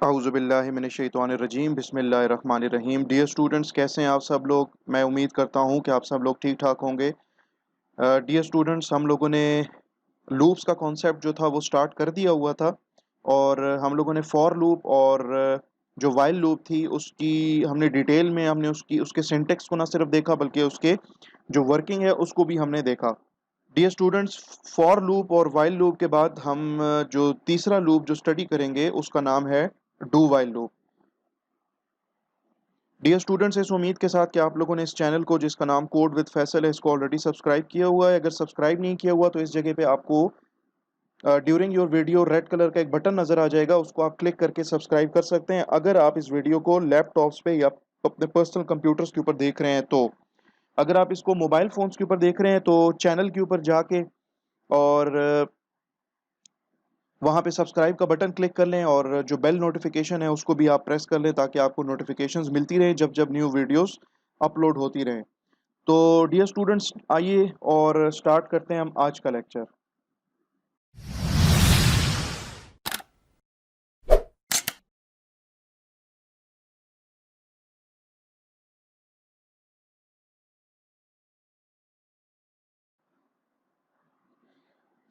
अऊज़ुबिल्लाहि मिनश्शैतानिर्रजीम बिस्मिल्लाहिर्रहमानिर्रहीम। Dear students, कैसे हैं आप सब लोग। मैं उम्मीद करता हूं कि आप सब लोग ठीक ठाक होंगे। डियर स्टूडेंट्स, हम लोगों ने लूप्स का कॉन्सेप्ट जो था वो स्टार्ट कर दिया हुआ था और हम लोगों ने फॉर लूप और जो वाइल लूप थी उसकी हमने डिटेल में हमने उसकी उसके सिंटेक्स को ना सिर्फ देखा बल्कि उसके जो वर्किंग है उसको भी हमने देखा। डियर स्टूडेंट्स, फॉर लूप और वाइल लूप के बाद हम जो तीसरा लूप जो स्टडी करेंगे उसका नाम है do while loop. Dear students, इस उम्मीद के साथ कि आप लोगों ने इस चैनल को जिसका नाम कोड विद फैसल है इसको ऑलरेडी सब्सक्राइब किया हुआ है। अगर सब्सक्राइब नहीं किया हुआ तो इस जगह पे आपको during your video red colour का एक बटन नजर आ जाएगा, उसको आप क्लिक करके सब्सक्राइब कर सकते हैं अगर आप इस वीडियो को लैपटॉप्स पे या अपने पर्सनल कंप्यूटर्स के ऊपर देख रहे हैं तो। अगर आप इसको मोबाइल फोन्स के ऊपर देख रहे हैं तो चैनल के ऊपर जाके और वहाँ पे सब्सक्राइब का बटन क्लिक कर लें और जो बेल नोटिफिकेशन है उसको भी आप प्रेस कर लें ताकि आपको नोटिफिकेशंस मिलती रहें जब जब न्यू वीडियोस अपलोड होती रहें। तो डियर स्टूडेंट्स, आइए और स्टार्ट करते हैं हम आज का लेक्चर।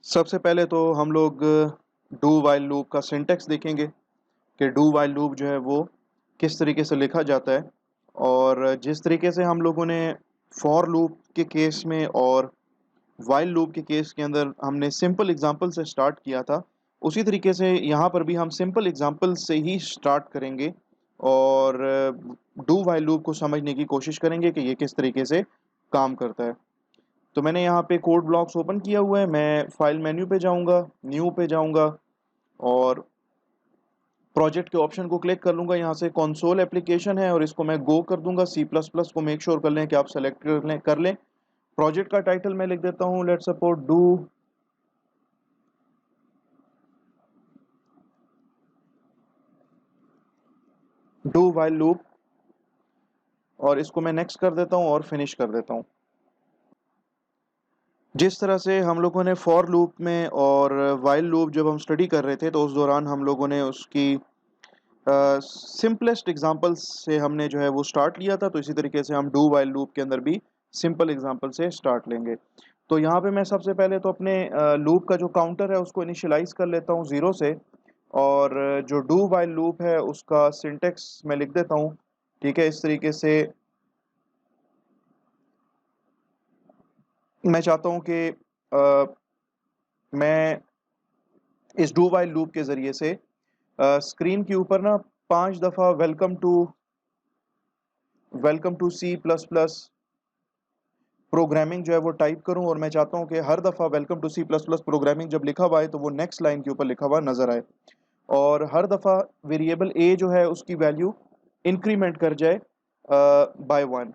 सबसे पहले तो हम लोग डू वाइल लूप का सिंटेक्स देखेंगे कि डू वाइल लूप जो है वो किस तरीके से लिखा जाता है। और जिस तरीके से हम लोगों ने फॉर लूप के केस में और वाइल लूप के केस के अंदर हमने सिंपल एग्जांपल से स्टार्ट किया था, उसी तरीके से यहाँ पर भी हम सिंपल एग्जांपल से ही स्टार्ट करेंगे और डू वाइल लूप को समझने की कोशिश करेंगे कि ये किस तरीके से काम करता है। तो मैंने यहाँ पे कोड ब्लॉक्स ओपन किया हुआ है। मैं फाइल मेन्यू पे जाऊँगा, न्यू पे जाऊँगा और प्रोजेक्ट के ऑप्शन को क्लिक कर लूँगा। यहाँ से कंसोल एप्लीकेशन है और इसको मैं गो कर दूंगा। सी प्लस प्लस को मेक श्योर कर लें कि आप सेलेक्ट कर लें। प्रोजेक्ट का टाइटल मैं लिख देता हूँ, let's suppose do while loop, और इसको मैं नेक्स्ट कर देता हूँ और फिनिश कर देता हूँ। जिस तरह से हम लोगों ने फॉर लूप में और वाइल लूप जब हम स्टडी कर रहे थे तो उस दौरान हम लोगों ने उसकी सिंपलेस्ट एग्जांपल से हमने जो है वो स्टार्ट लिया था, तो इसी तरीके से हम डू वाइल लूप के अंदर भी सिंपल एग्जांपल से स्टार्ट लेंगे। तो यहाँ पे मैं सबसे पहले तो अपने लूप का जो काउंटर है उसको इनिशियलाइज कर लेता हूँ 0 से, और जो डू वाइल लूप है उसका सिंटेक्स मैं लिख देता हूँ। ठीक है, इस तरीके से मैं चाहता हूँ कि मैं इस डू वाइल लूप के ज़रिए से स्क्रीन के ऊपर ना 5 दफ़ा welcome to C plus plus programming जो है वो टाइप करूं, और मैं चाहता हूं कि हर दफ़ा welcome to C plus plus programming जब लिखा हुआ है तो वो नेक्स्ट लाइन के ऊपर लिखा हुआ नज़र आए, और हर दफ़ा वेरिएबल ए जो है उसकी वैल्यू इंक्रीमेंट कर जाए बाय 1।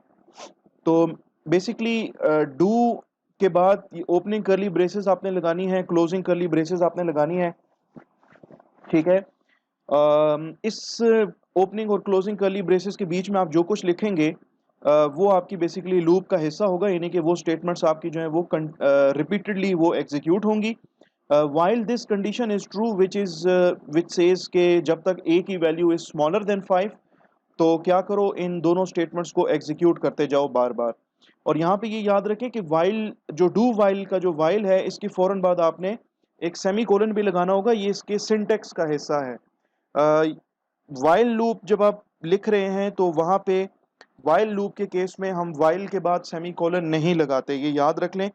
तो बेसिकली डू के बाद ओपनिंग करली ब्रेसेस आपने लगानी है, क्लोजिंग करली ब्रेसेस आपने लगानी है। ठीक है, इस ओपनिंग और क्लोजिंग करली ब्रेसेस के बीच में आप जो कुछ लिखेंगे वो आपकी बेसिकली लूप का हिस्सा होगा, यानी कि वो स्टेटमेंट्स आपकी जो है वो रिपीटेडली वो एग्जीक्यूट होंगी। While this condition is true which says के जब तक ए की वैल्यू इज स्मॉलर देन 5 तो क्या करो, इन दोनों स्टेटमेंट्स को एग्जीक्यूट करते जाओ बार बार। और यहाँ पे ये याद रखें कि वाइल जो डू वाइल का जो वाइल है इसकी फौरन बाद आपने एक सेमी कोलन भी लगाना होगा, ये इसके सिंटेक्स का हिस्सा है। वाइल लूप जब आप लिख रहे हैं तो वहां पे वाइल लूप के केस में हम वाइल के बाद सेमी कोलन नहीं लगाते, ये याद रख लें।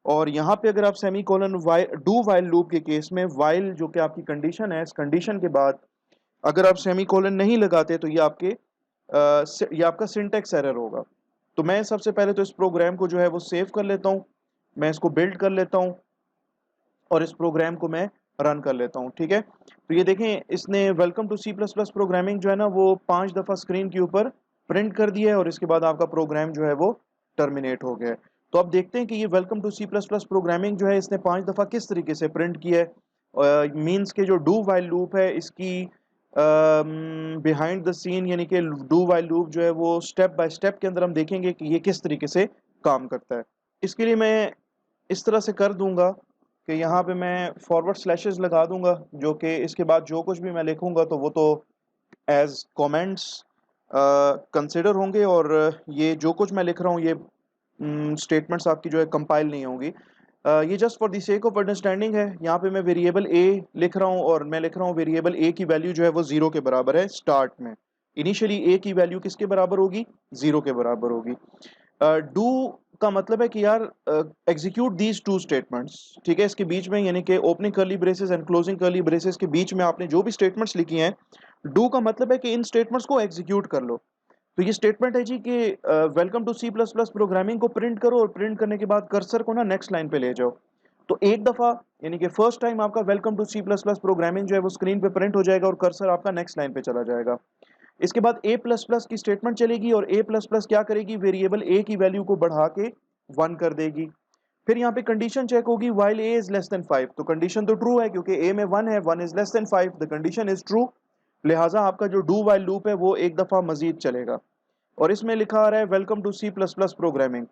और यहाँ पे अगर आप semi colon do while loop के केस में वाइल जो कि आपकी कंडीशन है, इस कंडीशन के बाद अगर आप सेमी कोलन नहीं लगाते तो ये आपका सिंटेक्स एरर होगा। तो मैं सबसे पहले तो इस प्रोग्राम को जो है वो सेव कर लेता हूँ, मैं इसको बिल्ड कर लेता हूँ और इस प्रोग्राम को मैं रन कर लेता हूँ। ठीक है, तो ये देखें इसने welcome to C plus plus programming जो है ना वो 5 दफ़ा स्क्रीन के ऊपर प्रिंट कर दिया है और इसके बाद आपका प्रोग्राम जो है वो टर्मिनेट हो गया है। तो अब देखते हैं कि ये welcome to C plus plus programming जो है इसने 5 दफ़ा किस तरीके से प्रिंट किया है। मीन्स के जो डू वाइल लूप है इसकी बिहाइंड द सीन, यानी कि डू वाइल लूप जो है वो स्टेप बाय स्टेप के अंदर हम देखेंगे कि ये किस तरीके से काम करता है। इसके लिए मैं इस तरह से कर दूंगा कि यहाँ पे मैं फॉरवर्ड स्लैशेस लगा दूंगा, जो कि इसके बाद जो कुछ भी मैं लिखूंगा तो वो तो एज कमेंट्स कंसिडर होंगे, और ये जो कुछ मैं लिख रहा हूँ ये स्टेटमेंट्स आपकी जो है कंपाइल नहीं होंगी। ये just for the sake of understanding है। यहाँ पे मैं वेरिएबल ए लिख रहा हूँ, और मैं लिख रहा हूँ वेरिएबल ए की वैल्यू जो है वो 0 के बराबर है स्टार्ट में। इनिशियली ए की वैल्यू किसके बराबर होगी? 0 के बराबर होगी। डू का मतलब है कि यार एग्जीक्यूट दीज टू स्टेटमेंट्स, ठीक है, इसके बीच में यानी कि opening curly braces and closing curly braces के बीच में आपने जो भी स्टेटमेंट्स लिखी हैं, डू का मतलब है कि इन स्टेटमेंट्स को एग्जीक्यूट कर लो। तो ये स्टेटमेंट है जी कि welcome to C plus plus programming को प्रिंट करो, और प्रिंट करने के बाद कर्सर को ना नेक्स्ट लाइन पे ले जाओ। तो एक दफा यानी कि फर्स्ट टाइम आपका welcome to C plus plus programming जो है वो स्क्रीन पे प्रिंट हो जाएगा और कर्सर आपका नेक्स्ट लाइन पे चला जाएगा। इसके बाद ए प्लस प्लस की स्टेटमेंट चलेगी, और ए प्लस प्लस क्या करेगी? वेरिएबल ए की वैल्यू को बढ़ा के 1 कर देगी। फिर यहाँ पे कंडीशन चेक होगी, while a is less than 5। तो कंडीशन तो ट्रू है क्योंकि ए में 1 है, 1 is less than 5, the condition is true. लिहाजा आपका जो डू वाइल लूप है वो एक दफा मजीद चलेगा, और इसमें लिखा आ रहा है welcome to C plus plus programming.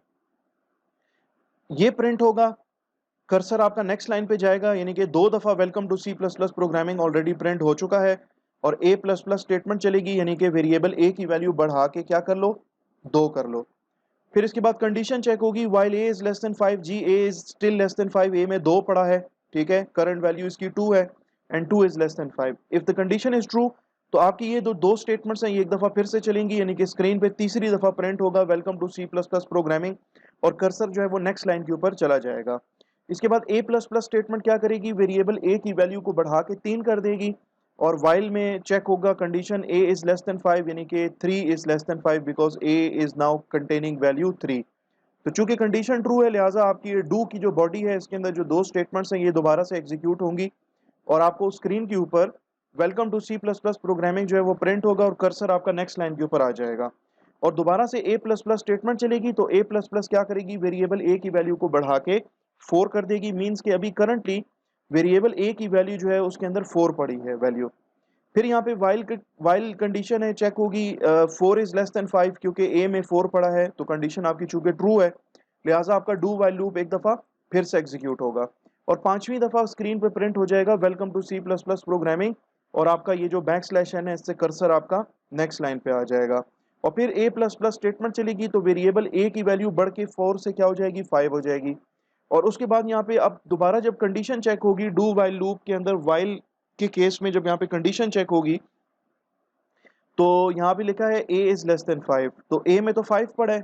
ये प्रिंट होगा, कर्सर आपका नेक्स्ट लाइन पे जाएगा, यानी कि 2 दफा welcome to C plus plus programming already print हो चुका है, और ए प्लस प्लस स्टेटमेंट चलेगी, यानी कि वेरिएबल ए की वैल्यू बढ़ा के क्या कर लो? 2 कर लो। फिर इसके बाद कंडीशन चेक होगी, while a is less than 5 जी a is still less than 5, a में 2 पड़ा है, ठीक है, करंट वैल्यू इसकी 2 है, and 2 is less than 5। If the condition is true, तो आपकी ये दो स्टेटमेंट्स हैं, ये एक दफा फिर से चलेंगी, यानी कि स्क्रीन पे तीसरी दफा प्रिंट होगा welcome to C plus plus programming, और कर्सर जो है वो नेक्स्ट लाइन के ऊपर चला जाएगा। इसके बाद ए प्लस प्लस स्टेटमेंट क्या करेगी? वेरिएबल ए की वैल्यू को बढ़ा के 3 कर देगी, और वाइल में चेक होगा condition A is less than 5, यानी कि 3 is less than 5 because A is now containing value 3। तो चूंकि कंडीशन ट्रू है, लिहाजा आपकी डू की जो बॉडी है इसके अंदर जो 2 स्टेटमेंट्स हैं ये दोबारा से एग्जीक्यूट होंगी, और आपको स्क्रीन के ऊपर welcome to C plus plus programming जो है वो प्रिंट होगा, और कर्सर आपका नेक्स्ट लाइन के ऊपर आ जाएगा, और दोबारा से ए प्लस प्लस स्टेटमेंट चलेगी। तो ए प्लस प्लस क्या करेगी? वेरिएबल ए की वैल्यू को बढ़ा के 4 कर देगी, मीन्स कि अभी करंटली वेरिएबल ए की वैल्यू जो है उसके अंदर 4 पड़ी है वैल्यू। फिर यहाँ पे वाइल कंडीशन है, चेक होगी 4 इज लेस देन 5, क्योंकि ए में 4 पड़ा है, तो कंडीशन आपकी चूंकि ट्रू है, लिहाजा आपका डू वाइल लूप एक दफा फिर से एग्जीक्यूट होगा, और 5वीं दफा स्क्रीन पे प्रिंट हो जाएगा welcome to C plus plus programming, और आपका ये जो बैक स्लैश है इससे कर्सर आपका नेक्स्ट लाइन पे आ जाएगा। और फिर ए प्लस प्लस स्टेटमेंट चलेगी, तो वेरिएबल ए की वैल्यू बढ़ के 4 से क्या हो जाएगी? 5 हो जाएगी। और उसके बाद यहाँ पे अब दोबारा जब कंडीशन चेक होगी डू वाइल लूप के अंदर, वाइल के केस में जब यहाँ पे कंडीशन चेक होगी, तो यहाँ पे लिखा है a इज लेस देन 5, तो a में तो 5 पड़ा है,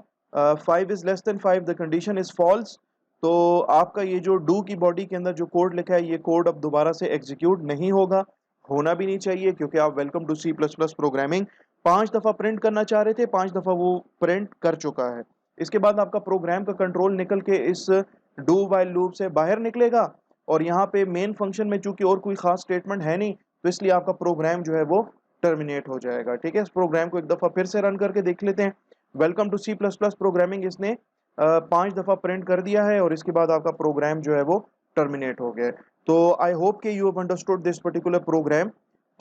5 is less than 5, the condition is false. तो आपका ये जो डू की बॉडी के अंदर जो कोड लिखा है ये कोड अब दोबारा से एग्जीक्यूट नहीं होगा, होना भी नहीं चाहिए, क्योंकि आप welcome to C plus plus programming 5 दफा प्रिंट करना चाह रहे थे, 5 दफा वो प्रिंट कर चुका है। इसके बाद आपका प्रोग्राम का कंट्रोल निकल के इस डू वाइल लूप से बाहर निकलेगा, और यहाँ पे मेन फंक्शन में चूंकि और कोई खास स्टेटमेंट है नहीं, तो इसलिए आपका प्रोग्राम जो है वो टर्मिनेट हो जाएगा। ठीक है, इस प्रोग्राम को एक दफा फिर से रन करके देख लेते हैं। Welcome to C plus plus programming इसने 5 दफा प्रिंट कर दिया है, और इसके बाद आपका प्रोग्राम जो है वो टर्मिनेट हो गया है। तो आई होप कि you have understood this particular program.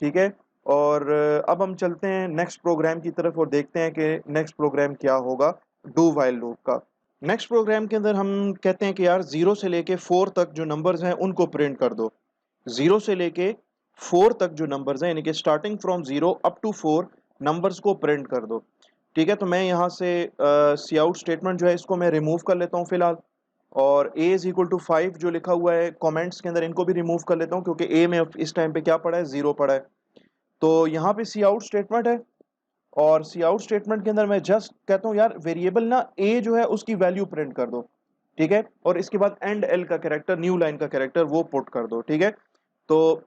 ठीक है, और अब हम चलते हैं नेक्स्ट प्रोग्राम की तरफ और देखते हैं कि नेक्स्ट प्रोग्राम क्या होगा डू वाइल लूप का। नेक्स्ट प्रोग्राम के अंदर हम कहते हैं कि यार 0 से लेके 4 तक जो नंबर्स हैं उनको प्रिंट कर दो। 0 से लेके 4 तक जो नंबर्स हैं, यानी कि starting from 0 up to 4 numbers को प्रिंट कर दो। ठीक है, तो मैं यहाँ से सी आउट स्टेटमेंट जो है इसको मैं रिमूव कर लेता हूँ फिलहाल, और a इज इक्वल टू 5 जो लिखा हुआ है कमेंट्स के अंदर इनको भी रिमूव कर लेता हूँ, क्योंकि a में इस टाइम पे क्या पड़ा है? 0 पड़ा है। तो यहाँ पे सी आउट स्टेटमेंट है, और सी आउट स्टेटमेंट के अंदर मैं जस्ट कहता हूँ यार वेरिएबल ना a जो है उसकी वैल्यू प्रिंट कर दो। ठीक है, और इसके बाद एंड एल का कैरेक्टर, न्यू लाइन का कैरेक्टर वो पुट कर दो। ठीक है, तो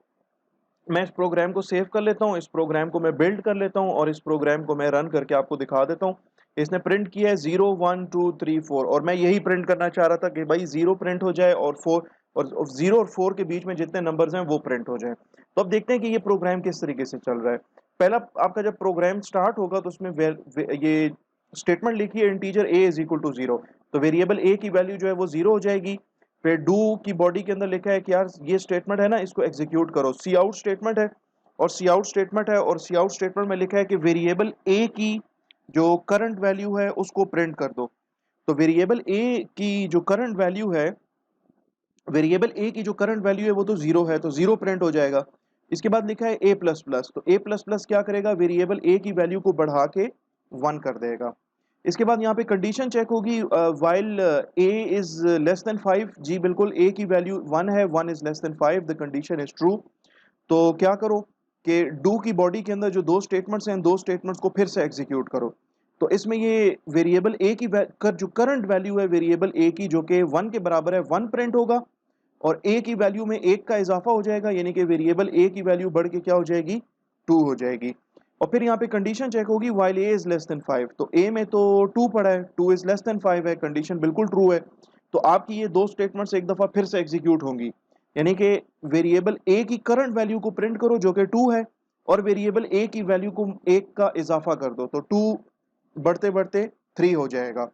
मैं इस प्रोग्राम को सेव कर लेता हूँ, इस प्रोग्राम को मैं बिल्ड कर लेता हूँ, और इस प्रोग्राम को मैं रन करके आपको दिखा देता हूँ। इसने प्रिंट किया है 0 1 2 3 4, और मैं यही प्रिंट करना चाह रहा था कि भाई 0 प्रिंट हो जाए और 4, और 0 और 4 के बीच में जितने नंबर्स हैं वो प्रिंट हो जाए। तो अब देखते हैं कि ये प्रोग्राम किस तरीके से चल रहा है। पहला आपका जब प्रोग्राम स्टार्ट होगा तो उसमें ये स्टेटमेंट लिखी है integer a is equal to 0, तो वेरिएबल a की वैल्यू जो है वो 0 हो जाएगी। फिर डू की बॉडी के अंदर लिखा है कि यार ये स्टेटमेंट है ना, इसको एग्जीक्यूट करो। सी आउट स्टेटमेंट है, और सी आउट स्टेटमेंट है, और सी आउट स्टेटमेंट में लिखा है कि वेरिएबल ए की जो करंट वैल्यू है उसको प्रिंट कर दो। तो वेरिएबल ए की जो करंट वैल्यू है, वेरिएबल ए की जो करंट वैल्यू है वो तो 0 है, तो 0 प्रिंट हो जाएगा। इसके बाद लिखा है a प्लस प्लस, तो a प्लस प्लस क्या करेगा, वेरिएबल a की वैल्यू को बढ़ा के 1 कर देगा। इसके बाद यहाँ पे कंडीशन चेक होगी, while a is less than 5, जी बिल्कुल a की वैल्यू 1 है, 1 is less than 5, the condition is true. तो क्या करो कि डू की बॉडी के अंदर जो दो स्टेटमेंट्स हैं, दो स्टेटमेंट्स को फिर से एग्जीक्यूट करो। तो इसमें ये वेरिएबल a की जो करंट वैल्यू है वेरिएबल a की, जो कि 1 के बराबर है, 1 प्रिंट होगा, और a की वैल्यू में 1 का इजाफा हो जाएगा, यानी कि वेरिएबल a की वैल्यू बढ़ के क्या हो जाएगी, 2 हो जाएगी। और फिर यहाँ पे कंडीशन चेक होगी, while a is less than 5, तो a में तो 2 पड़ा है, 2 इज लेस देन 5 है, कंडीशन बिल्कुल ट्रू है। तो आपकी ये दो स्टेटमेंट्स एक दफा फिर से एग्जीक्यूट होंगी, यानी कि वेरिएबल a की करंट वैल्यू को प्रिंट करो जो कि 2 है, और वेरिएबल a की वैल्यू को 1 का इजाफा कर दो, तो 2 बढ़ते बढ़ते 3 हो जाएगा।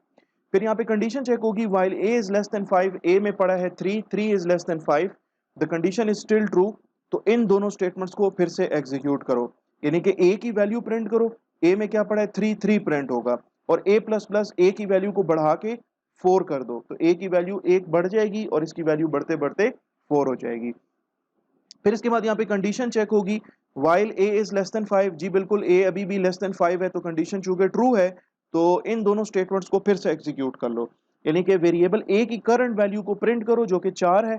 फिर यहाँ पे कंडीशन चेक होगी, while a is less than 5, a में पड़ा है 3, 3 is less than 5, the condition is still true. तो इन दोनों स्टेटमेंट्स को फिर से एग्जीक्यूट करो, यानी कि a की वैल्यू प्रिंट करो, a में क्या पड़ा है 3, 3 प्रिंट होगा, और a प्लस प्लस a की वैल्यू को बढ़ा के 4 कर दो, तो a की वैल्यू 1 बढ़ जाएगी और इसकी वैल्यू बढ़ते बढ़ते 4 हो जाएगी। फिर इसके बाद यहाँ पे कंडीशन चेक होगी, while a is less than 5, जी बिल्कुल a अभी भी लेस देन 5 है, तो कंडीशन चूंकि ट्रू है, तो इन दोनों स्टेटमेंट्स को फिर से एग्जीक्यूट कर लो, यानी कि वेरिएबल a की करंट वैल्यू को प्रिंट करो जो कि 4 है,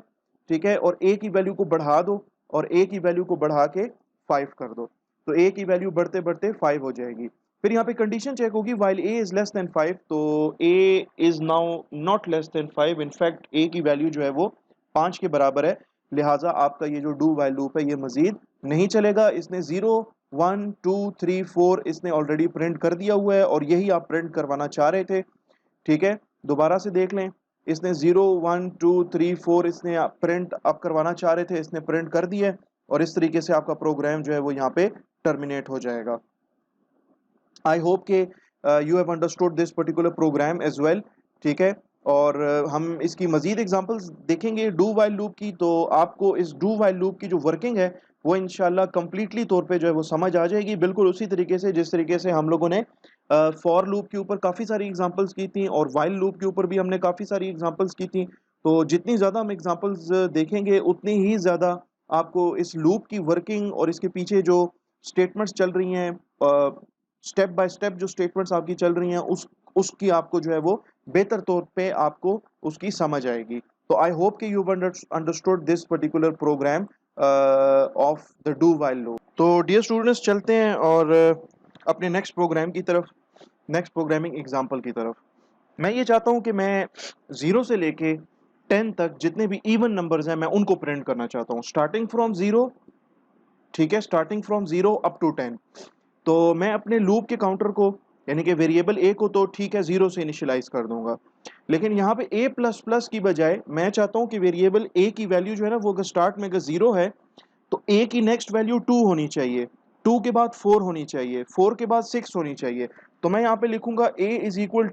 ठीक है, और a की वैल्यू को बढ़ा दो, और a की वैल्यू को बढ़ा के 5 कर दो, तो a की वैल्यू बढ़ते बढ़ते 5 हो जाएगी। फिर यहाँ पे कंडीशन चेक होगी, while a is less than 5, तो a is now not less than 5, in fact a की वैल्यू जो है वो 5 के बराबर है, लिहाजा आपका ये जो डू वाइल लूप है ये मजीद नहीं चलेगा। इसने 0, 1, 2, 3, 4 इसने ऑलरेडी प्रिंट कर दिया हुआ है, और यही आप प्रिंट करवाना चाह रहे थे, ठीक है। दोबारा से देख लें, इसने 0, 1, 2, 3, 4 इसने प्रिंट आप करवाना चाह रहे थे, इसने प्रिंट कर दिया है, और इस तरीके से आपका प्रोग्राम जो है वो यहाँ पे टर्मिनेट हो जाएगा। आई होप के you have understood this particular program as well, ठीक है। और हम इसकी मजीद एग्जांपल्स देखेंगे डू वाइल लूप की, तो आपको इस डू वाइल लूप की जो वर्किंग है वो इंशाल्लाह कंप्लीटली तौर पे जो है वो समझ आ जाएगी, बिल्कुल उसी तरीके से जिस तरीके से हम लोगों ने फॉर लूप के ऊपर काफ़ी सारी एग्जांपल्स की थी, और वाइल लूप के ऊपर भी हमने काफ़ी सारी एग्जांपल्स की थी। तो जितनी ज़्यादा हम एग्जांपल्स देखेंगे उतनी ही ज़्यादा आपको इस लूप की वर्किंग और इसके पीछे जो स्टेटमेंट्स चल रही हैं, स्टेप बाय स्टेप जो स्टेटमेंट्स आपकी चल रही हैं, उसकी आपको जो है वो बेहतर तौर पे आपको उसकी समझ आएगी। तो आई होप कि you understood this particular program of the do while loop. तो डियर स्टूडेंट्स, चलते हैं और अपने नेक्स्ट प्रोग्राम की तरफ, नेक्स्ट प्रोग्रामिंग एग्जांपल की तरफ। मैं ये चाहता हूँ कि मैं 0 से लेके 10 तक जितने भी इवन नंबर्स हैं मैं उनको प्रिंट करना चाहता हूँ, स्टार्टिंग फ्रॉम 0, ठीक है, स्टार्टिंग फ्रॉम 0 अप टू 10। तो मैं अपने लूप के काउंटर को, यानी कि वेरिएबल a को तो ठीक है 0 से इनिशियलाइज कर दूंगा, लेकिन यहाँ पे a प्लस प्लस की बजाय मैं चाहता हूँ कि वेरिएबल a की वैल्यू जो है ना वो अगर स्टार्ट में अगर 0 है तो a की नेक्स्ट वैल्यू 2 होनी चाहिए, 2 के बाद 4 होनी चाहिए, 4 के बाद 6 होनी चाहिए। तो मैं यहाँ पे लिखूंगा a is equal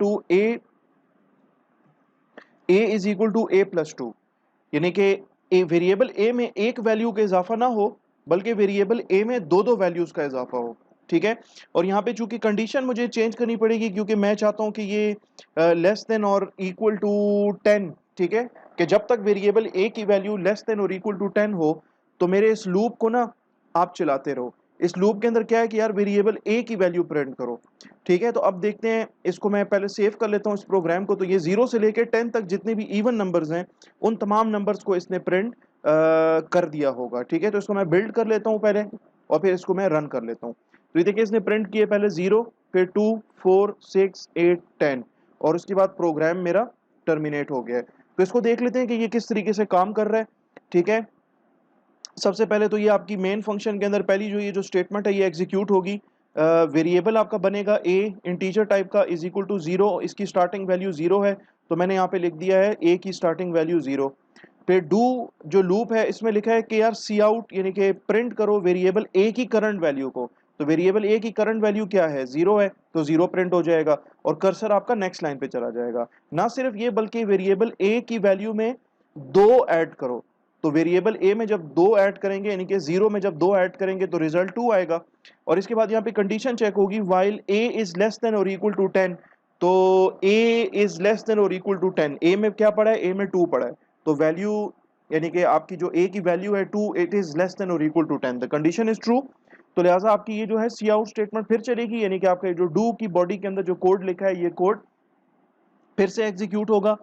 to a plus 2, यानी कि वेरिएबल a में एक वैल्यू का इजाफा ना हो बल्कि वेरिएबल a में दो दो वैल्यूज का इजाफा हो, ठीक है। और यहाँ पे चूंकि कंडीशन मुझे चेंज करनी पड़ेगी क्योंकि मैं चाहता हूँ कि ये लेस देन और इक्वल टू 10, ठीक है, कि जब तक वेरिएबल a की वैल्यू लेस देन और इक्वल टू 10 हो तो मेरे इस लूप को ना आप चलाते रहो। इस लूप के अंदर क्या है कि यार वेरिएबल a की वैल्यू प्रिंट करो, ठीक है। तो अब देखते हैं, इसको मैं पहले सेव कर लेता हूँ इस प्रोग्राम को। तो ये 0 से लेकर 10 तक जितने भी इवन नंबर्स हैं उन तमाम नंबर्स को इसने प्रिंट कर दिया होगा, ठीक है। तो इसको मैं बिल्ड कर लेता हूँ पहले, और फिर इसको मैं रन कर लेता हूँ। तो ये देखिए इसने प्रिंट किए पहले 0, फिर 2, 4, 6, 8, 10, और उसके बाद प्रोग्राम मेरा टर्मिनेट हो गया है। तो इसको देख लेते हैं कि ये किस तरीके से काम कर रहा है, ठीक है। सबसे पहले तो ये आपकी मेन फंक्शन के अंदर पहली जो ये जो स्टेटमेंट है ये एग्जीक्यूट होगी। वेरिएबल आपका बनेगा a इंटीजर टाइप का इज इक्वल टू 0, इसकी स्टार्टिंग वैल्यू 0 है, तो मैंने यहाँ पे लिख दिया है a की स्टार्टिंग वैल्यू 0। फिर डू जो लूप है इसमें लिखा है कि यार सी आउट, यानी कि प्रिंट करो वेरिएबल a की करंट वैल्यू को। तो वेरिएबल a की करंट वैल्यू क्या है, 0 है, तो 0 प्रिंट हो जाएगा, और कर्सर आपका नेक्स्ट लाइन पे चला जाएगा। ना सिर्फ ये बल्कि वेरिएबल a की वैल्यू में 2 ऐड करो। तो वेरिएबल a में जब 2 ऐड करेंगे, यानी कि 0 में जब 2 ऐड करेंगे तो रिजल्ट 2 आएगा। और इसके बाद यहाँ पे कंडीशन चेक होगी, while a is less than और इक्वल टू 10, तो a इज लेस देन और इक्वल टू 10, a में क्या पड़ा है, a में 2 पड़ा है, तो वैल्यू यानी कि आपकी जो a की वैल्यू है 2 इट इज लेस देन और equal to 10, the condition is true. तो लिहाजा आपकी ये जो है सी आउट स्टेटमेंट फिर चलेगी, यानी कि आपका जो डू की बॉडी के अंदर जो कोड लिखा है ये कोड फिर से एग्जीक्यूट होगा।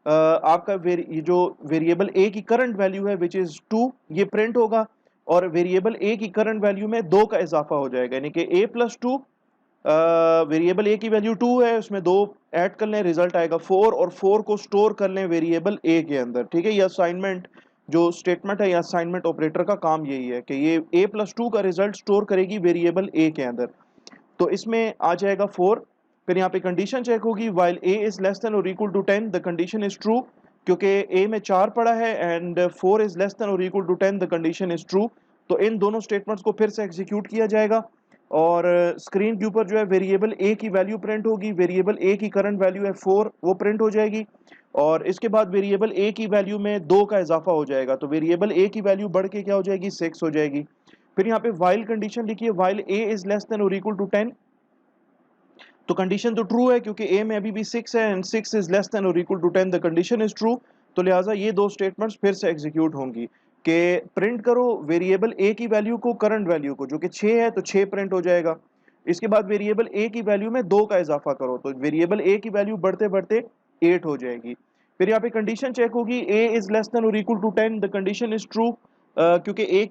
आपका ये जो वेरिएबल a की करंट वैल्यू है विच इज 2 ये प्रिंट होगा, और वेरिएबल a की करंट वैल्यू में 2 का इजाफा हो जाएगा, यानी कि a प्लस 2, वेरिएबल a की वैल्यू 2 है, उसमें 2 ऐड कर लें, रिजल्ट आएगा 4, और 4 को स्टोर कर लें वेरिएबल a के अंदर। ठीक है, ये असाइनमेंट जो स्टेटमेंट है या असाइनमेंट ऑपरेटर का काम यही है कि ये a प्लस 2 का रिजल्ट स्टोर करेगी वेरिएबल a के अंदर। तो इसमें आ जाएगा 4। फिर यहाँ पे कंडीशन चेक होगी, while a is less than और equal to 10 the condition is true, क्योंकि a में 4 पड़ा है एंड 4 इज लेस देन और equal to 10 the condition is true. तो इन दोनों स्टेटमेंट्स को फिर से एग्जीक्यूट किया जाएगा, और स्क्रीन के ऊपर जो है वेरिएबल a की वैल्यू प्रिंट होगी, वेरिएबल a की करंट वैल्यू है 4 वो प्रिंट हो जाएगी, और इसके बाद वेरिएबल a की वैल्यू में 2 का इजाफा हो जाएगा, तो वेरिएबल a की वैल्यू बढ़ के क्या हो जाएगी 6 हो जाएगी। फिर यहाँ पे वाइल कंडीशन लिखिए, while a is less than और इक्वल टू 10, तो कंडीशन तो ट्रू है क्योंकि a में अभी भी 6 है एंड 6 इज लेस देन और equal to 10 the condition is true. तो लिहाजा ये दो स्टेटमेंट्स फिर से एग्जीक्यूट होंगी कि प्रिंट करो वेरिएबल a की वैल्यू को करंट वैल्यू को, जो कि 6 है तो 6 प्रिंट हो जाएगा। इसके बाद वेरिएबल a की वैल्यू में 2 का इजाफा करो, तो वेरिएबल a की वैल्यू बढ़ते बढ़ते 8 हो जाएगी। फिर यहाँ पे कंडीशन चेक होगी, a इज लेस देन और equal to 10 the condition is true, क्योंकि a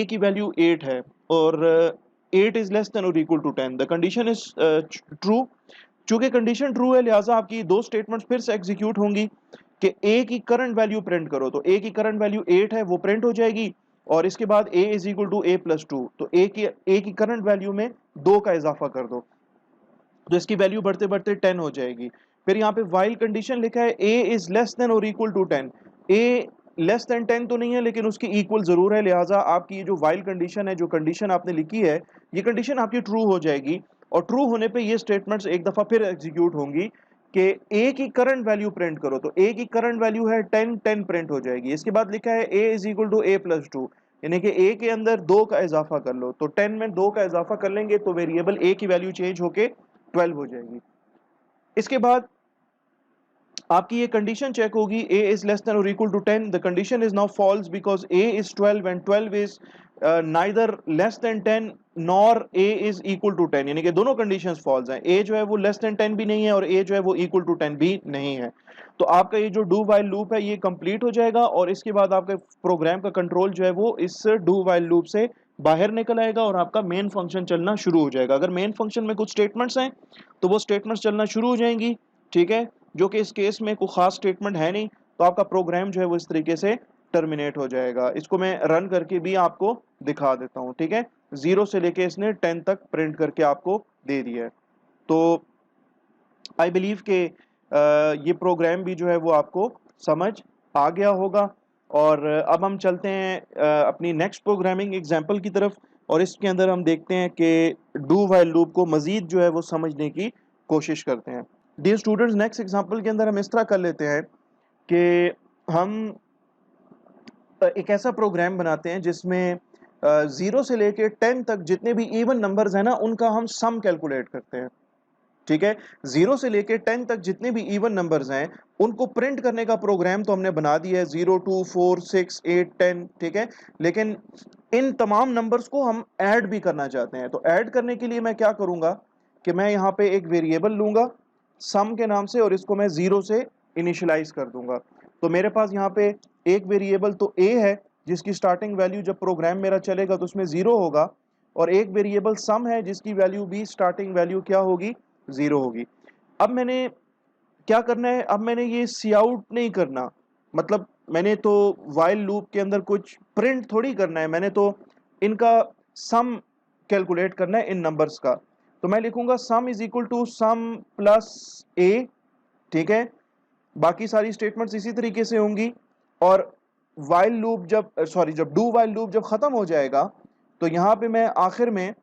की वैल्यू 8 है, और 8 is less than or equal to 10 the condition is true। चूंकि कंडीशन ट्रू है लिहाजा आपकी दो स्टेटमेंट्स फिर से एग्जीक्यूट होंगी कि a की करंट वैल्यू प्रिंट करो, तो a की करंट वैल्यू 8 है वो प्रिंट हो जाएगी, और इसके बाद a is equal to a plus 2, तो a की करंट वैल्यू में 2 का इजाफा कर दो, तो इसकी वैल्यू बढ़ते बढ़ते 10 हो जाएगी। फिर यहाँ पे वाइल कंडीशन लिखा है a इज लेस देन और equal to 10, a less than 10 तो नहीं है लेकिन उसकी इक्वल जरूर है, लिहाजा आपकी ये जो वाइल कंडीशन है, जो कंडीशन आपने लिखी है, ये कंडीशन आपकी ट्रू हो जाएगी, और ट्रू होने पे ये स्टेटमेंट्स एक दफा फिर एग्जीक्यूट होंगी कि a की करंट वैल्यू प्रिंट करो, तो a की करंट वैल्यू है 10, 10 प्रिंट हो जाएगी। इसके बाद लिखा है a is equal to a plus 2, यानी कि a के अंदर 2 का इजाफा कर लो, तो 10 में 2 का इजाफा कर लेंगे तो वेरिएबल a की वैल्यू चेंज होके 12 हो जाएगी। इसके बाद आपकी ये कंडीशन चेक होगी, a इज लेस देन और equal to 10 the condition is now false because a is 12 and 12 is neither less than 10 nor a is equal to 10, यानी कि दोनों कंडीशंस फॉल्स हैं, a जो है वो लेस देन 10 भी नहीं है और a जो है वो इक्वल टू 10 भी नहीं है। तो आपका ये जो डू वाइल लूप है ये कंप्लीट हो जाएगा, और इसके बाद आपके प्रोग्राम का कंट्रोल जो है वो इस डू वाइल लूप से बाहर निकल आएगा और आपका मेन फंक्शन चलना शुरू हो जाएगा। अगर मेन फंक्शन में कुछ स्टेटमेंट्स हैं तो वो स्टेटमेंट्स चलना शुरू हो जाएंगी, ठीक है, जो कि इस केस में कोई खास स्टेटमेंट है नहीं, तो आपका प्रोग्राम जो है वो इस तरीके से टर्मिनेट हो जाएगा। इसको मैं रन करके भी आपको दिखा देता हूँ, ठीक है, 0 से लेके इसने 10 तक प्रिंट करके आपको दे दिया है। तो आई बिलीव के ये प्रोग्राम भी जो है वो आपको समझ आ गया होगा, और अब हम चलते हैं अपनी नेक्स्ट प्रोग्रामिंग एग्जाम्पल की तरफ, और इसके अंदर हम देखते हैं कि डू वाइल लूप को मजीद जो है वो समझने की कोशिश करते हैं। डियर स्टूडेंट्स, नेक्स्ट एग्जांपल के अंदर हम इस तरह कर लेते हैं कि हम एक ऐसा प्रोग्राम बनाते हैं जिसमें 0 से लेके 10 तक जितने भी इवन नंबर्स हैं ना उनका हम सम कैलकुलेट करते हैं, ठीक है। 0 से लेके 10 तक जितने भी इवन नंबर्स हैं उनको प्रिंट करने का प्रोग्राम तो हमने बना दिया है, 0 2 4 6 8 10, ठीक है, लेकिन इन तमाम नंबर्स को हम ऐड भी करना चाहते हैं। तो ऐड करने के लिए मैं क्या करूंगा कि मैं यहाँ पे एक वेरिएबल लूंगा सम के नाम से, और इसको मैं 0 से इनिशियलाइज कर दूंगा। तो मेरे पास यहाँ पे एक वेरिएबल तो a है जिसकी स्टार्टिंग वैल्यू जब प्रोग्राम मेरा चलेगा तो उसमें 0 होगा, और एक वेरिएबल सम है जिसकी वैल्यू भी स्टार्टिंग वैल्यू क्या होगी 0 होगी। अब मैंने क्या करना है, अब मैंने ये सी आउट नहीं करना, मतलब मैंने तो वाइल लूप के अंदर कुछ प्रिंट थोड़ी करना है, मैंने तो इनका सम कैलकुलेट करना है इन नंबर्स का। तो मैं लिखूंगा sum is equal to sum plus a, ठीक है, बाकी सारी स्टेटमेंट्स इसी तरीके से होंगी, और वाइल लूप जब डू वाइल लूप जब खत्म हो जाएगा तो यहाँ पे मैं आखिर में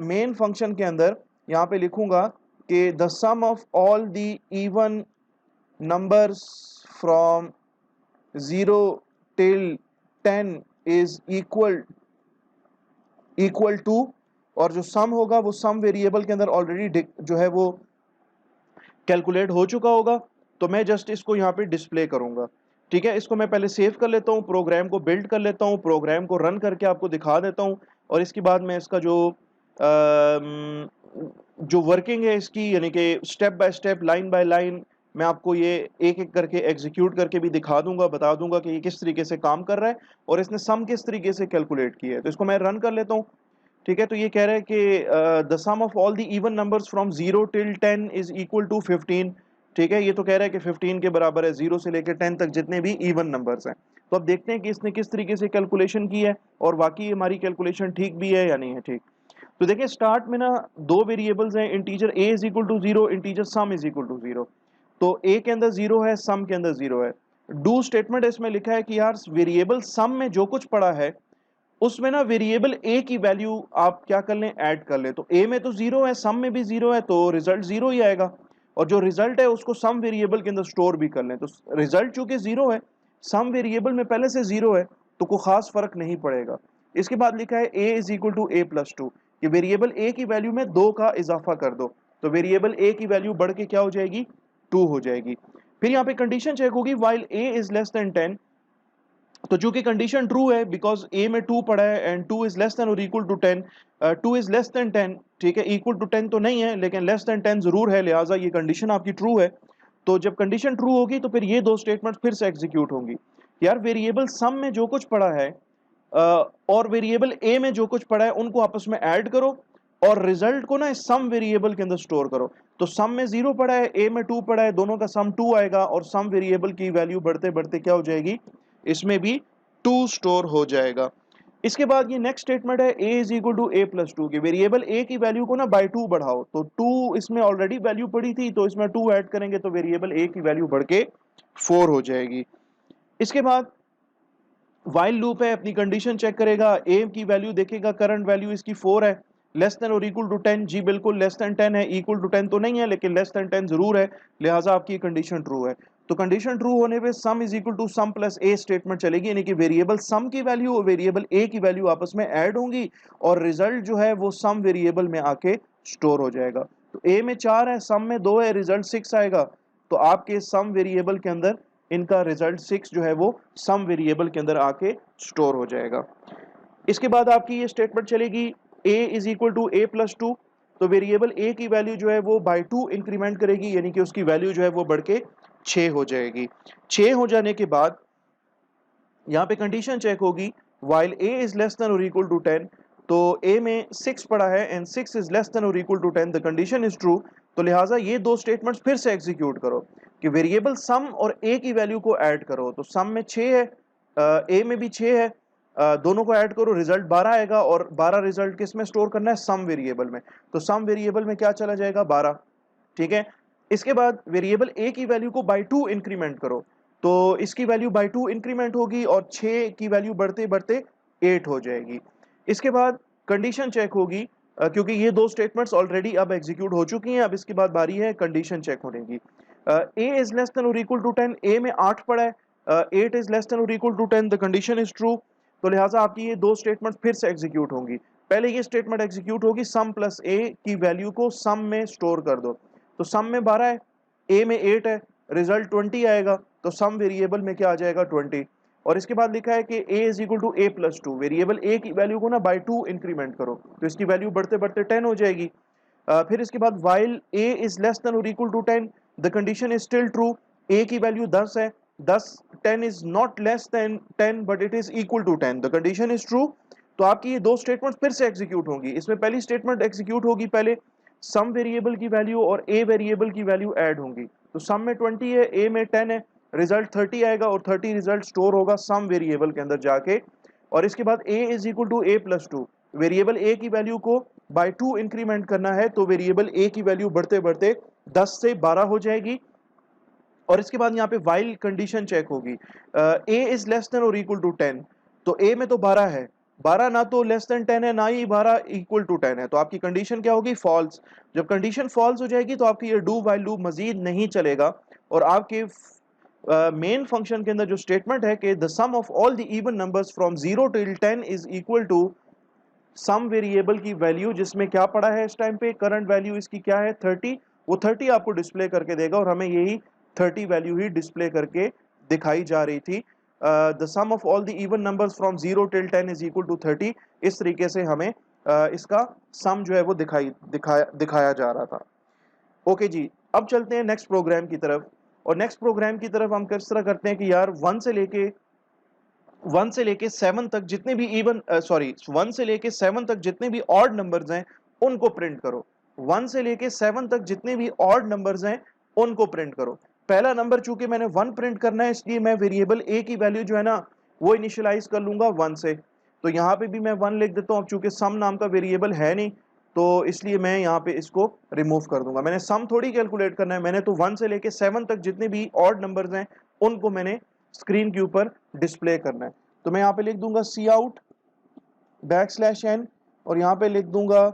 मेन फंक्शन के अंदर यहाँ पे लिखूंगा कि the sum of all the even numbers from 0 till 10 is equal to, और जो सम होगा वो सम वेरिएबल के अंदर ऑलरेडी जो है वो कैलकुलेट हो चुका होगा, तो मैं जस्ट इसको यहाँ पे डिस्प्ले करूंगा। ठीक है, इसको मैं पहले सेव कर लेता हूँ, प्रोग्राम को बिल्ड कर लेता हूँ, प्रोग्राम को रन करके आपको दिखा देता हूँ और इसके बाद मैं इसका जो वर्किंग है इसकी, यानी कि step by step, line by line, मैं आपको ये एक एक करके एग्जीक्यूट करके भी दिखा दूंगा, बता दूंगा कि ये किस तरीके से काम कर रहा है और इसने सम किस तरीके से कैलकुलेट किया है। तो इसको मैं रन कर लेता हूँ। ठीक है, तो ये कह रहा है कि the sum of all the even numbers from 0 till 10 is equal to 15। ठीक है, ये तो कह रहा है कि 15 के बराबर है 0 से लेकर 10 तक जितने भी इवन नंबर्स हैं। तो अब देखते हैं कि इसने किस तरीके से कैलकुलेशन की है और वाकई हमारी कैलकुलेशन ठीक भी है या नहीं है ठीक। तो देखिए स्टार्ट में ना दो वेरिएबल्स हैं, integer a is equal to 0, integer sum is equal to 0। तो a के अंदर 0 है, सम के अंदर 0 है। डू स्टेटमेंट इसमें लिखा है कि यार वेरिएबल सम में जो कुछ पड़ा है उसमें ना वेरिएबल a की वैल्यू आप क्या कर लें, ऐड कर लें। तो a में तो 0 है, सम में भी 0 है, तो रिजल्ट 0 ही आएगा और जो रिजल्ट है उसको सम वेरिएबल के अंदर स्टोर भी कर लें। तो रिजल्ट चूंकि 0 है, सम वेरिएबल में पहले से 0 है, तो कोई खास फर्क नहीं पड़ेगा। इसके बाद लिखा है a is equal to a plus 2, कि वेरिएबल a की वैल्यू में 2 का इजाफा कर दो, तो वेरिएबल a की वैल्यू बढ़ के क्या हो जाएगी, 2 हो जाएगी। फिर यहाँ पे कंडीशन चेक होगी, while a is less than 10। तो चूंकि कंडीशन ट्रू है, बिकॉज a में 2 पड़ा है एंड 2 इज लेस देन और equal to 10, 2 is less than 10, ठीक है, इक्वल टू 10 तो नहीं है लेकिन लेस देन 10 जरूर है, लिहाजा ये कंडीशन आपकी ट्रू है। तो जब कंडीशन ट्रू होगी तो फिर ये दो स्टेटमेंट फिर से एग्जीक्यूट होंगी। यार वेरिएबल सम में जो कुछ पड़ा है और वेरिएबल a में जो कुछ पड़ा है उनको आपस में ऐड करो और रिजल्ट को ना इस सम वेरिएबल के अंदर स्टोर करो। तो सम में 0 पड़ा है, a में 2 पड़ा है, दोनों का सम 2 आएगा और सम वेरिएबल की वैल्यू बढ़ते बढ़ते क्या हो जाएगी, इसमें भी 2 स्टोर हो जाएगा। इसके बाद ये नेक्स्ट स्टेटमेंट है a is equal to a plus 2, की वेरिएबल a की वैल्यू को ना बाई 2 बढ़ाओ। तो 2 इसमें ऑलरेडी वैल्यू पड़ी थी, तो इसमें 2 ऐड करेंगे तो वेरिएबल a की वैल्यू बढ़ के 4 हो जाएगी। इसके बाद वाइल लूप है, अपनी कंडीशन चेक करेगा, a की वैल्यू देखेगा, करंट वैल्यू इसकी 4 है, लेस देन और इक्वल टू 10, जी बिल्कुल लेस देन 10 है, इक्वल टू 10 तो नहीं है लेकिन लेस देन 10 जरूर है, लिहाजा आपकी कंडीशन ट्रू है। तो कंडीशन ट्रू होने पे sum is equal to sum plus a statement चलेगी, यानी कि वेरिएबल सम की वैल्यू और वेरिएबल a की वैल्यू आपस में ऐड होंगी और रिजल्ट जो है वो सम वेरिएबल में आके स्टोर हो जाएगा। तो a में 4 है, सम में 2 है, रिजल्ट 6 आएगा, तो आपके सम वेरिएबल के अंदर इनका रिजल्ट 6 जो है वो सम वेरिएबल के अंदर आके स्टोर हो जाएगा। इसके बाद आपकी ये स्टेटमेंट चलेगी, a is equal to a plus 2, तो वेरिएबल a की वैल्यू जो है वो बाई 2 इंक्रीमेंट करेगी, यानी कि उसकी वैल्यू जो है वो बढ़ के 6 हो जाएगी। 6 हो जाने के बाद यहाँ पे कंडीशन चेक होगी, while a is less than और इक्वल टू 10, तो a में 6 पड़ा है एंड 6 इज लेस देन और equal to 10, the condition is true. तो लिहाजा ये दो स्टेटमेंट्स फिर से एग्जीक्यूट करो कि वेरिएबल सम और a की वैल्यू को ऐड करो। तो सम में 6 है, a में भी 6 है, दोनों को ऐड करो, रिजल्ट 12 आएगा और 12 रिजल्ट किस में स्टोर करना है, सम वेरिएबल में। तो सम वेरिएबल में क्या चला जाएगा, 12। ठीक है, इसके बाद वेरिएबल a की वैल्यू को बाई 2 इंक्रीमेंट करो, तो इसकी वैल्यू बाई 2 इंक्रीमेंट होगी और 6 की वैल्यू बढ़ते बढ़ते 8 हो जाएगी। इसके बाद कंडीशन चेक होगी, क्योंकि ये दो स्टेटमेंट्स ऑलरेडी अब एग्जीक्यूट हो चुकी हैं, अब इसके बाद बारी है कंडीशन चेक होने की। a इज लेस देन और इक्वल टू 10, a में 8 पड़ा है, 8 इज लेस देन और equal to 10, the condition is true. तो लिहाजा आपकी ये दो स्टेटमेंट फिर से एग्जीक्यूट होंगी। पहले ये स्टेटमेंट एग्जीक्यूट होगी, सम प्लस a की वैल्यू को सम में स्टोर कर दो। तो सम में 12 है, a में 8 है, रिजल्ट 20 आएगा, तो सम वेरिएबल में क्या आ जाएगा, 20। और इसके बाद लिखा है कि a is equal to a plus 2, variable a की वैल्यू को ना बाई 2 इंक्रीमेंट करो, तो इसकी वैल्यू बढ़ते बढ़ते 10 हो जाएगी। फिर इसके बाद while a is less than और equal to 10, the condition is still true, a की वैल्यू 10 है, 10 10 is not less than 10 but it is equal to 10, the condition is true. तो आपकी ये दो स्टेटमेंट फिर से एग्जीक्यूट होंगी। इसमें पहली स्टेटमेंट एग्जीक्यूट होगी, पहले सम वेरिएबल की वैल्यू और a वेरिएबल की वैल्यू ऐड होंगी। तो सम में 20 है, a में 10 है, रिजल्ट 30 आएगा और 30 रिजल्ट स्टोर होगा सम वेरिएबल के अंदर जाके। और इसके बाद a is equal to a plus 2, variable a की वैल्यू को बाई 2 इंक्रीमेंट करना है, तो वेरिएबल a की वैल्यू बढ़ते बढ़ते 10 से 12 हो जाएगी। और इसके बाद यहाँ पे वाइल कंडीशन चेक होगी, a इज लेस देन और इक्वल टू 10, तो a में तो 12 है, 12 ना तो लेस देन 10 है ना ही 12 इक्वल टू 10 है, तो आपकी कंडीशन क्या होगी, फॉल्स। जब कंडीशन फॉल्स हो जाएगी तो आपकी ये डू वाइल लूप मजीद नहीं चलेगा और आपके मेन फंक्शन के अंदर जो स्टेटमेंट है कि the sum of all the even numbers from 0 till 10 is equal to sum variable की वैल्यू, जिसमें क्या पड़ा है इस टाइम पे, करंट वैल्यू इसकी क्या है, 30, वो 30 आपको डिस्प्ले करके देगा और हमें यही 30 वैल्यू ही डिस्प्ले करके दिखाई जा रही थी। The sum of all the even numbers from 0 till 10 is equal to 30। इस तरीके से हमें इसका सम जो है वो दिखाया जा रहा था। ओके जी, अब चलते हैं नेक्स्ट प्रोग्राम की तरफ। और नेक्स्ट प्रोग्राम की तरफ हम किस तरह करते हैं कि यार 1 से लेके 7 तक जितने भी इवन 1 से लेके 7 तक जितने भी ऑड नंबर्स हैं उनको प्रिंट करो। 1 से लेके 7 तक जितने भी ऑड नंबर्स हैं उनको प्रिंट करो। पहला नंबर चूंकि मैंने 1 प्रिंट करना है, इसलिए मैं वेरिएबल a की वैल्यू जो है ना वो इनिशियलाइज कर लूंगा 1 से। तो यहाँ पे भी मैं 1 लिख देता हूँ। अब चूंकि सम नाम का वेरिएबल है नहीं तो इसलिए मैं यहाँ पे इसको रिमूव कर दूंगा। मैंने सम थोड़ी कैलकुलेट करना है, मैंने तो 1 से लेके 7 तक जितने भी ऑड नंबर्स हैं उनको मैंने स्क्रीन के ऊपर डिस्प्ले करना है। तो मैं यहाँ पे लिख दूंगा सी आउट \n और यहाँ पे लिख दूंगा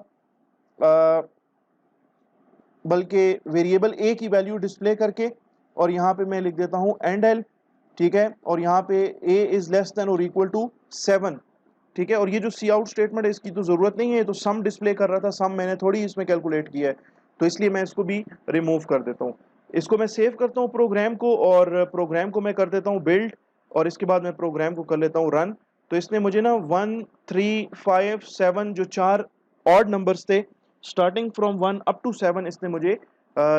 बल्कि वेरिएबल a की वैल्यू डिस्प्ले करके, और यहाँ पे मैं लिख देता हूँ एंड l, ठीक है। और यहाँ पे a इज लेस देन और इक्वल टू 7, ठीक है। और ये जो सी आउट स्टेटमेंट है इसकी तो जरूरत नहीं है, तो सम डिस्प्ले कर रहा था, सम मैंने थोड़ी इसमें कैलकुलेट किया है, तो इसलिए मैं इसको भी रिमूव कर देता हूँ। इसको मैं सेव करता हूँ प्रोग्राम को, और प्रोग्राम को मैं कर देता हूँ बिल्ड, और इसके बाद मैं प्रोग्राम को कर लेता हूँ रन। तो इसने मुझे ना 1 3 5 7 जो 4 ऑड नंबर्स थे स्टार्टिंग फ्रॉम 1 अप टू 7 इसने मुझे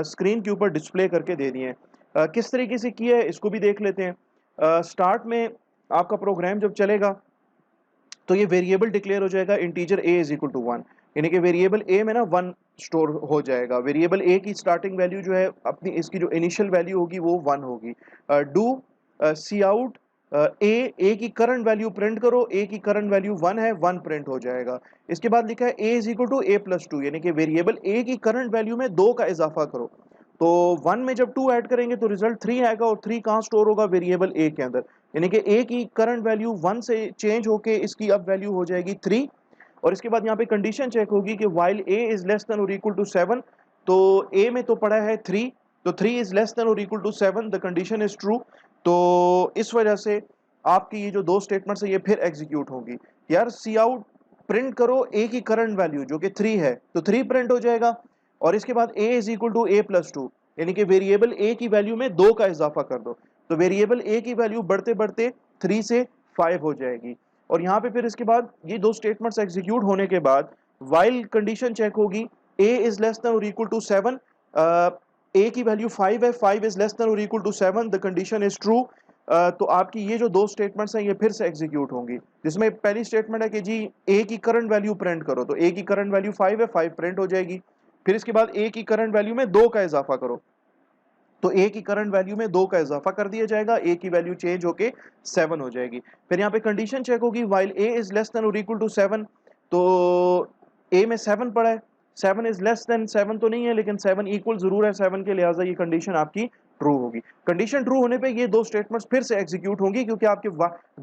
स्क्रीन के ऊपर डिस्प्ले करके दे दिए हैं। किस तरीके से किया है इसको भी देख लेते हैं। स्टार्ट में आपका प्रोग्राम जब चलेगा तो ये वेरिएबल डिक्लेयर हो जाएगा integer a is equal to 1, यानी कि वेरिएबल a में ना 1 स्टोर हो जाएगा। वेरिएबल a की स्टार्टिंग वैल्यू जो है अपनी इसकी जो इनिशियल वैल्यू होगी वो 1 होगी। डू सी आउट a की करंट वैल्यू प्रिंट करो, a की करंट वैल्यू 1 है, 1 प्रिंट हो जाएगा। इसके बाद लिखा है a is equal to a plus 2, यानी कि वेरिएबल a की करंट वैल्यू में 2 का इजाफा करो। तो 1 में जब 2 ऐड करेंगे तो रिजल्ट 3 आएगा, और 3 कहाँ स्टोर होगा? वेरिएबल a के अंदर, यानी कि a की करंट वैल्यू 1 से चेंज होके इसकी अब वैल्यू हो जाएगी 3। और इसके बाद यहाँ पे कंडीशन चेक होगी कि while a is less than और इक्वल टू 7, तो a में तो पड़ा है 3, तो 3 इज लेस देन और equal to 7, the condition is true. तो इस वजह से आपकी ये जो दो स्टेटमेंट्स है ये फिर एग्जीक्यूट होंगी। यार सी आउट प्रिंट करो a की करंट वैल्यू जो कि 3 है, तो 3 प्रिंट हो जाएगा। और इसके बाद a is equal to a plus 2, यानी कि वेरिएबल a की वैल्यू में 2 का इजाफा कर दो, तो वेरिएबल a की वैल्यू बढ़ते बढ़ते 3 से 5 हो जाएगी। और यहाँ पे फिर इसके बाद ये दो स्टेटमेंट्स एग्जीक्यूट होने के बाद व्हाइल कंडीशन चेक होगी, a इज लेस देन और इक्वल टू 7, a की वैल्यू 5 है, 5 इज लेस देन और equal to 7, the condition is true. तो आपकी ये जो दो स्टेटमेंट्स हैं ये फिर से एग्जीक्यूट होंगी, जिसमें पहली स्टेटमेंट है कि जी a की करंट वैल्यू प्रिंट करो, तो a की करंट वैल्यू 5 है, 5 प्रिंट हो जाएगी। फिर इसके बाद a की करंट वैल्यू में 2 का इजाफा करो, तो a की करंट वैल्यू में 2 का इजाफा कर दिया जाएगा, a की वैल्यू चेंज होके 7 हो जाएगी। फिर यहाँ पे कंडीशन चेक होगी while a is less than और इक्वल टू 7, तो a में 7 पड़ा है, 7 इज लेस देन 7 तो नहीं है, लेकिन 7 इक्वल जरूर है 7 के, लिहाजा ये कंडीशन आपकी ट्रू होगी। कंडीशन ट्रू होने पे ये दो स्टेटमेंट्स फिर से एग्जीक्यूट होंगी, क्योंकि आपके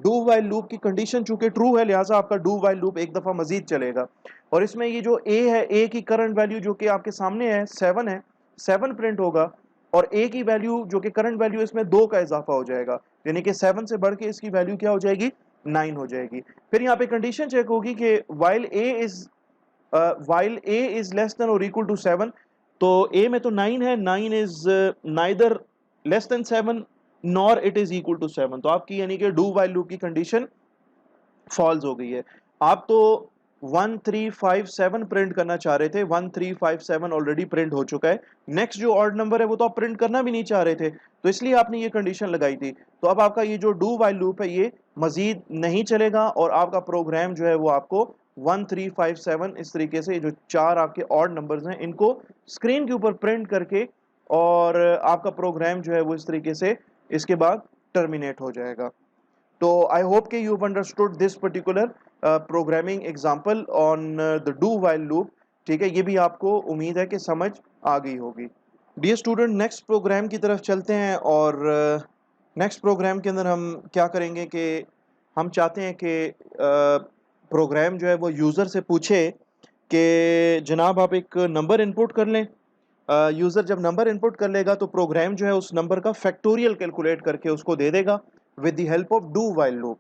डू वाइल लूप की कंडीशन चूंकि ट्रू है, लिहाजा आपका डू वाइल लूप एक दफा मजीद चलेगा। और इसमें ये जो a है, a की करंट वैल्यू जो कि आपके सामने है 7 है, 7 प्रिंट होगा, और a की वैल्यू जो कि करंट वैल्यू इसमें 2 का इजाफा हो जाएगा, यानी कि 7 से बढ़ के इसकी वैल्यू क्या हो जाएगी? 9 हो जाएगी। फिर यहाँ पे कंडीशन चेक होगी कि while a is less than or equal to 7, तो a में तो 9 है, 9 is neither less than 7 nor it is equal to 7, तो आपकी यानी कि डू वाइल लूप की कंडीशन फॉल्स हो गई है। आप तो 1 3 5 7 प्रिंट करना चाह रहे थे, 1 3 5 7 ऑलरेडी प्रिंट हो चुका है, नेक्स्ट जो ऑड नंबर है वो तो आप प्रिंट करना भी नहीं चाह रहे थे, तो इसलिए आपने ये कंडीशन लगाई थी। तो अब आपका ये जो डू वाइल लूप है ये मजीद नहीं चलेगा, और आपका प्रोग्राम जो है वो आपको 1 3 5 7 इस तरीके से जो 4 आपके ऑड नंबर्स हैं इनको स्क्रीन के ऊपर प्रिंट करके, और आपका प्रोग्राम जो है वो इस तरीके से इसके बाद टर्मिनेट हो जाएगा। तो आई होप कि you understood this particular programming example on the do while loop, ठीक है। ये भी आपको उम्मीद है कि समझ आ गई होगी। डियर स्टूडेंट, नेक्स्ट प्रोग्राम की तरफ चलते हैं, और नेक्स्ट प्रोग्राम के अंदर हम क्या करेंगे कि हम चाहते हैं कि प्रोग्राम जो है वो यूज़र से पूछे कि जनाब आप एक नंबर इनपुट कर लें। यूज़र जब नंबर इनपुट कर लेगा तो प्रोग्राम जो है उस नंबर का फैक्टोरियल कैलकुलेट करके उसको दे देगा with the help of do while loop,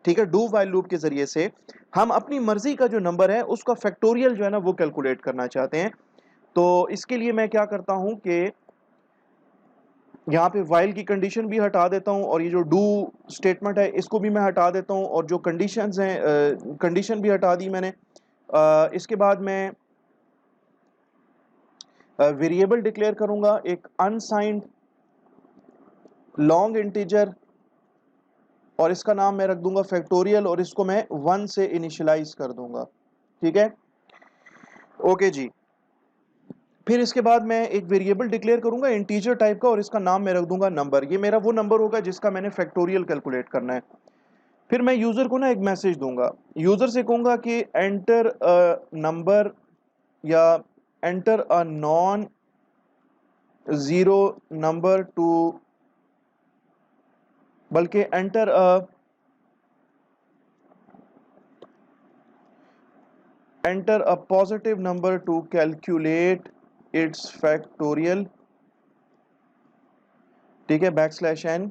ठीक है। डू वाइल लूप के जरिए से हम अपनी मर्जी का जो नंबर है उसका फैक्टोरियल जो है ना वो कैलकुलेट करना चाहते हैं। तो इसके लिए मैं क्या करता हूं कि यहाँ पे वाइल की कंडीशन भी हटा देता हूँ और ये जो डू स्टेटमेंट है इसको भी मैं हटा देता हूँ और जो कंडीशंस हैं कंडीशन भी हटा दी मैंने। इसके बाद मैं वेरिएबल डिक्लेयर करूँगा एक अनसाइंड लॉन्ग इंटीजर और इसका नाम मैं रख दूंगा फैक्टोरियल और इसको मैं 1 से इनिशियलाइज कर दूंगा। ठीक है, ओके जी। फिर इसके बाद मैं एक वेरिएबल डिक्लेयर करूंगा इंटीजर टाइप का और इसका नाम मैं रख दूंगा नंबर। ये मेरा वो नंबर होगा जिसका मैंने फैक्टोरियल कैलकुलेट करना है। फिर मैं यूजर को ना एक मैसेज दूंगा, यूजर से कहूंगा कि एंटर अ नंबर या enter a non zero number two, बल्कि enter a positive number to calculate its factorial। ठीक है, \n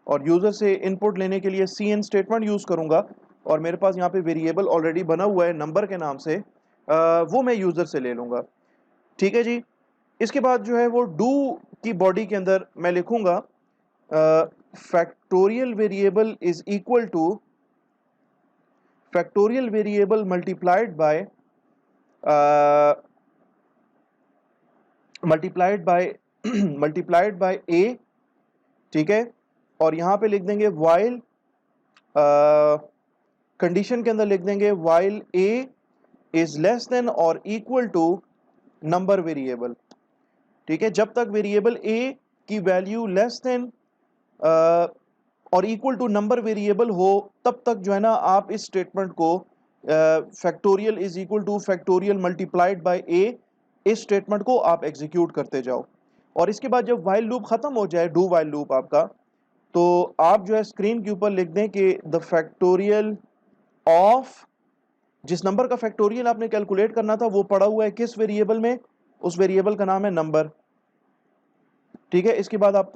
और यूजर से इनपुट लेने के लिए cn स्टेटमेंट यूज करूंगा और मेरे पास यहाँ पे वेरिएबल ऑलरेडी बना हुआ है नंबर के नाम से, वो मैं यूजर से ले लूंगा। ठीक है जी। इसके बाद जो है वो डू की बॉडी के अंदर मैं लिखूंगा factorial variable is equal to factorial variable multiplied by multiplied by a. ठीक है, और यहां पे लिख देंगे वाइल कंडीशन के अंदर लिख देंगे while a is less than और इक्वल टू नंबर वेरिएबल। ठीक है, जब तक वेरिएबल ए की वैल्यू लेस देन और इक्वल टू नंबर वेरिएबल हो तब तक जो है ना आप इस स्टेटमेंट को factorial is equal to factorial multiplied by a, इस स्टेटमेंट को आप एग्जीक्यूट करते जाओ। और इसके बाद जब वाइल लूप खत्म हो जाए, डू वाइल लूप आपका, तो आप जो है स्क्रीन के ऊपर लिख दें कि द फैक्टोरियल ऑफ, जिस नंबर का फैक्टोरियल आपने कैलकुलेट करना था वो पड़ा हुआ है किस वेरिएबल में, उस वेरिएबल का नाम है नंबर। ठीक है, इसके बाद आप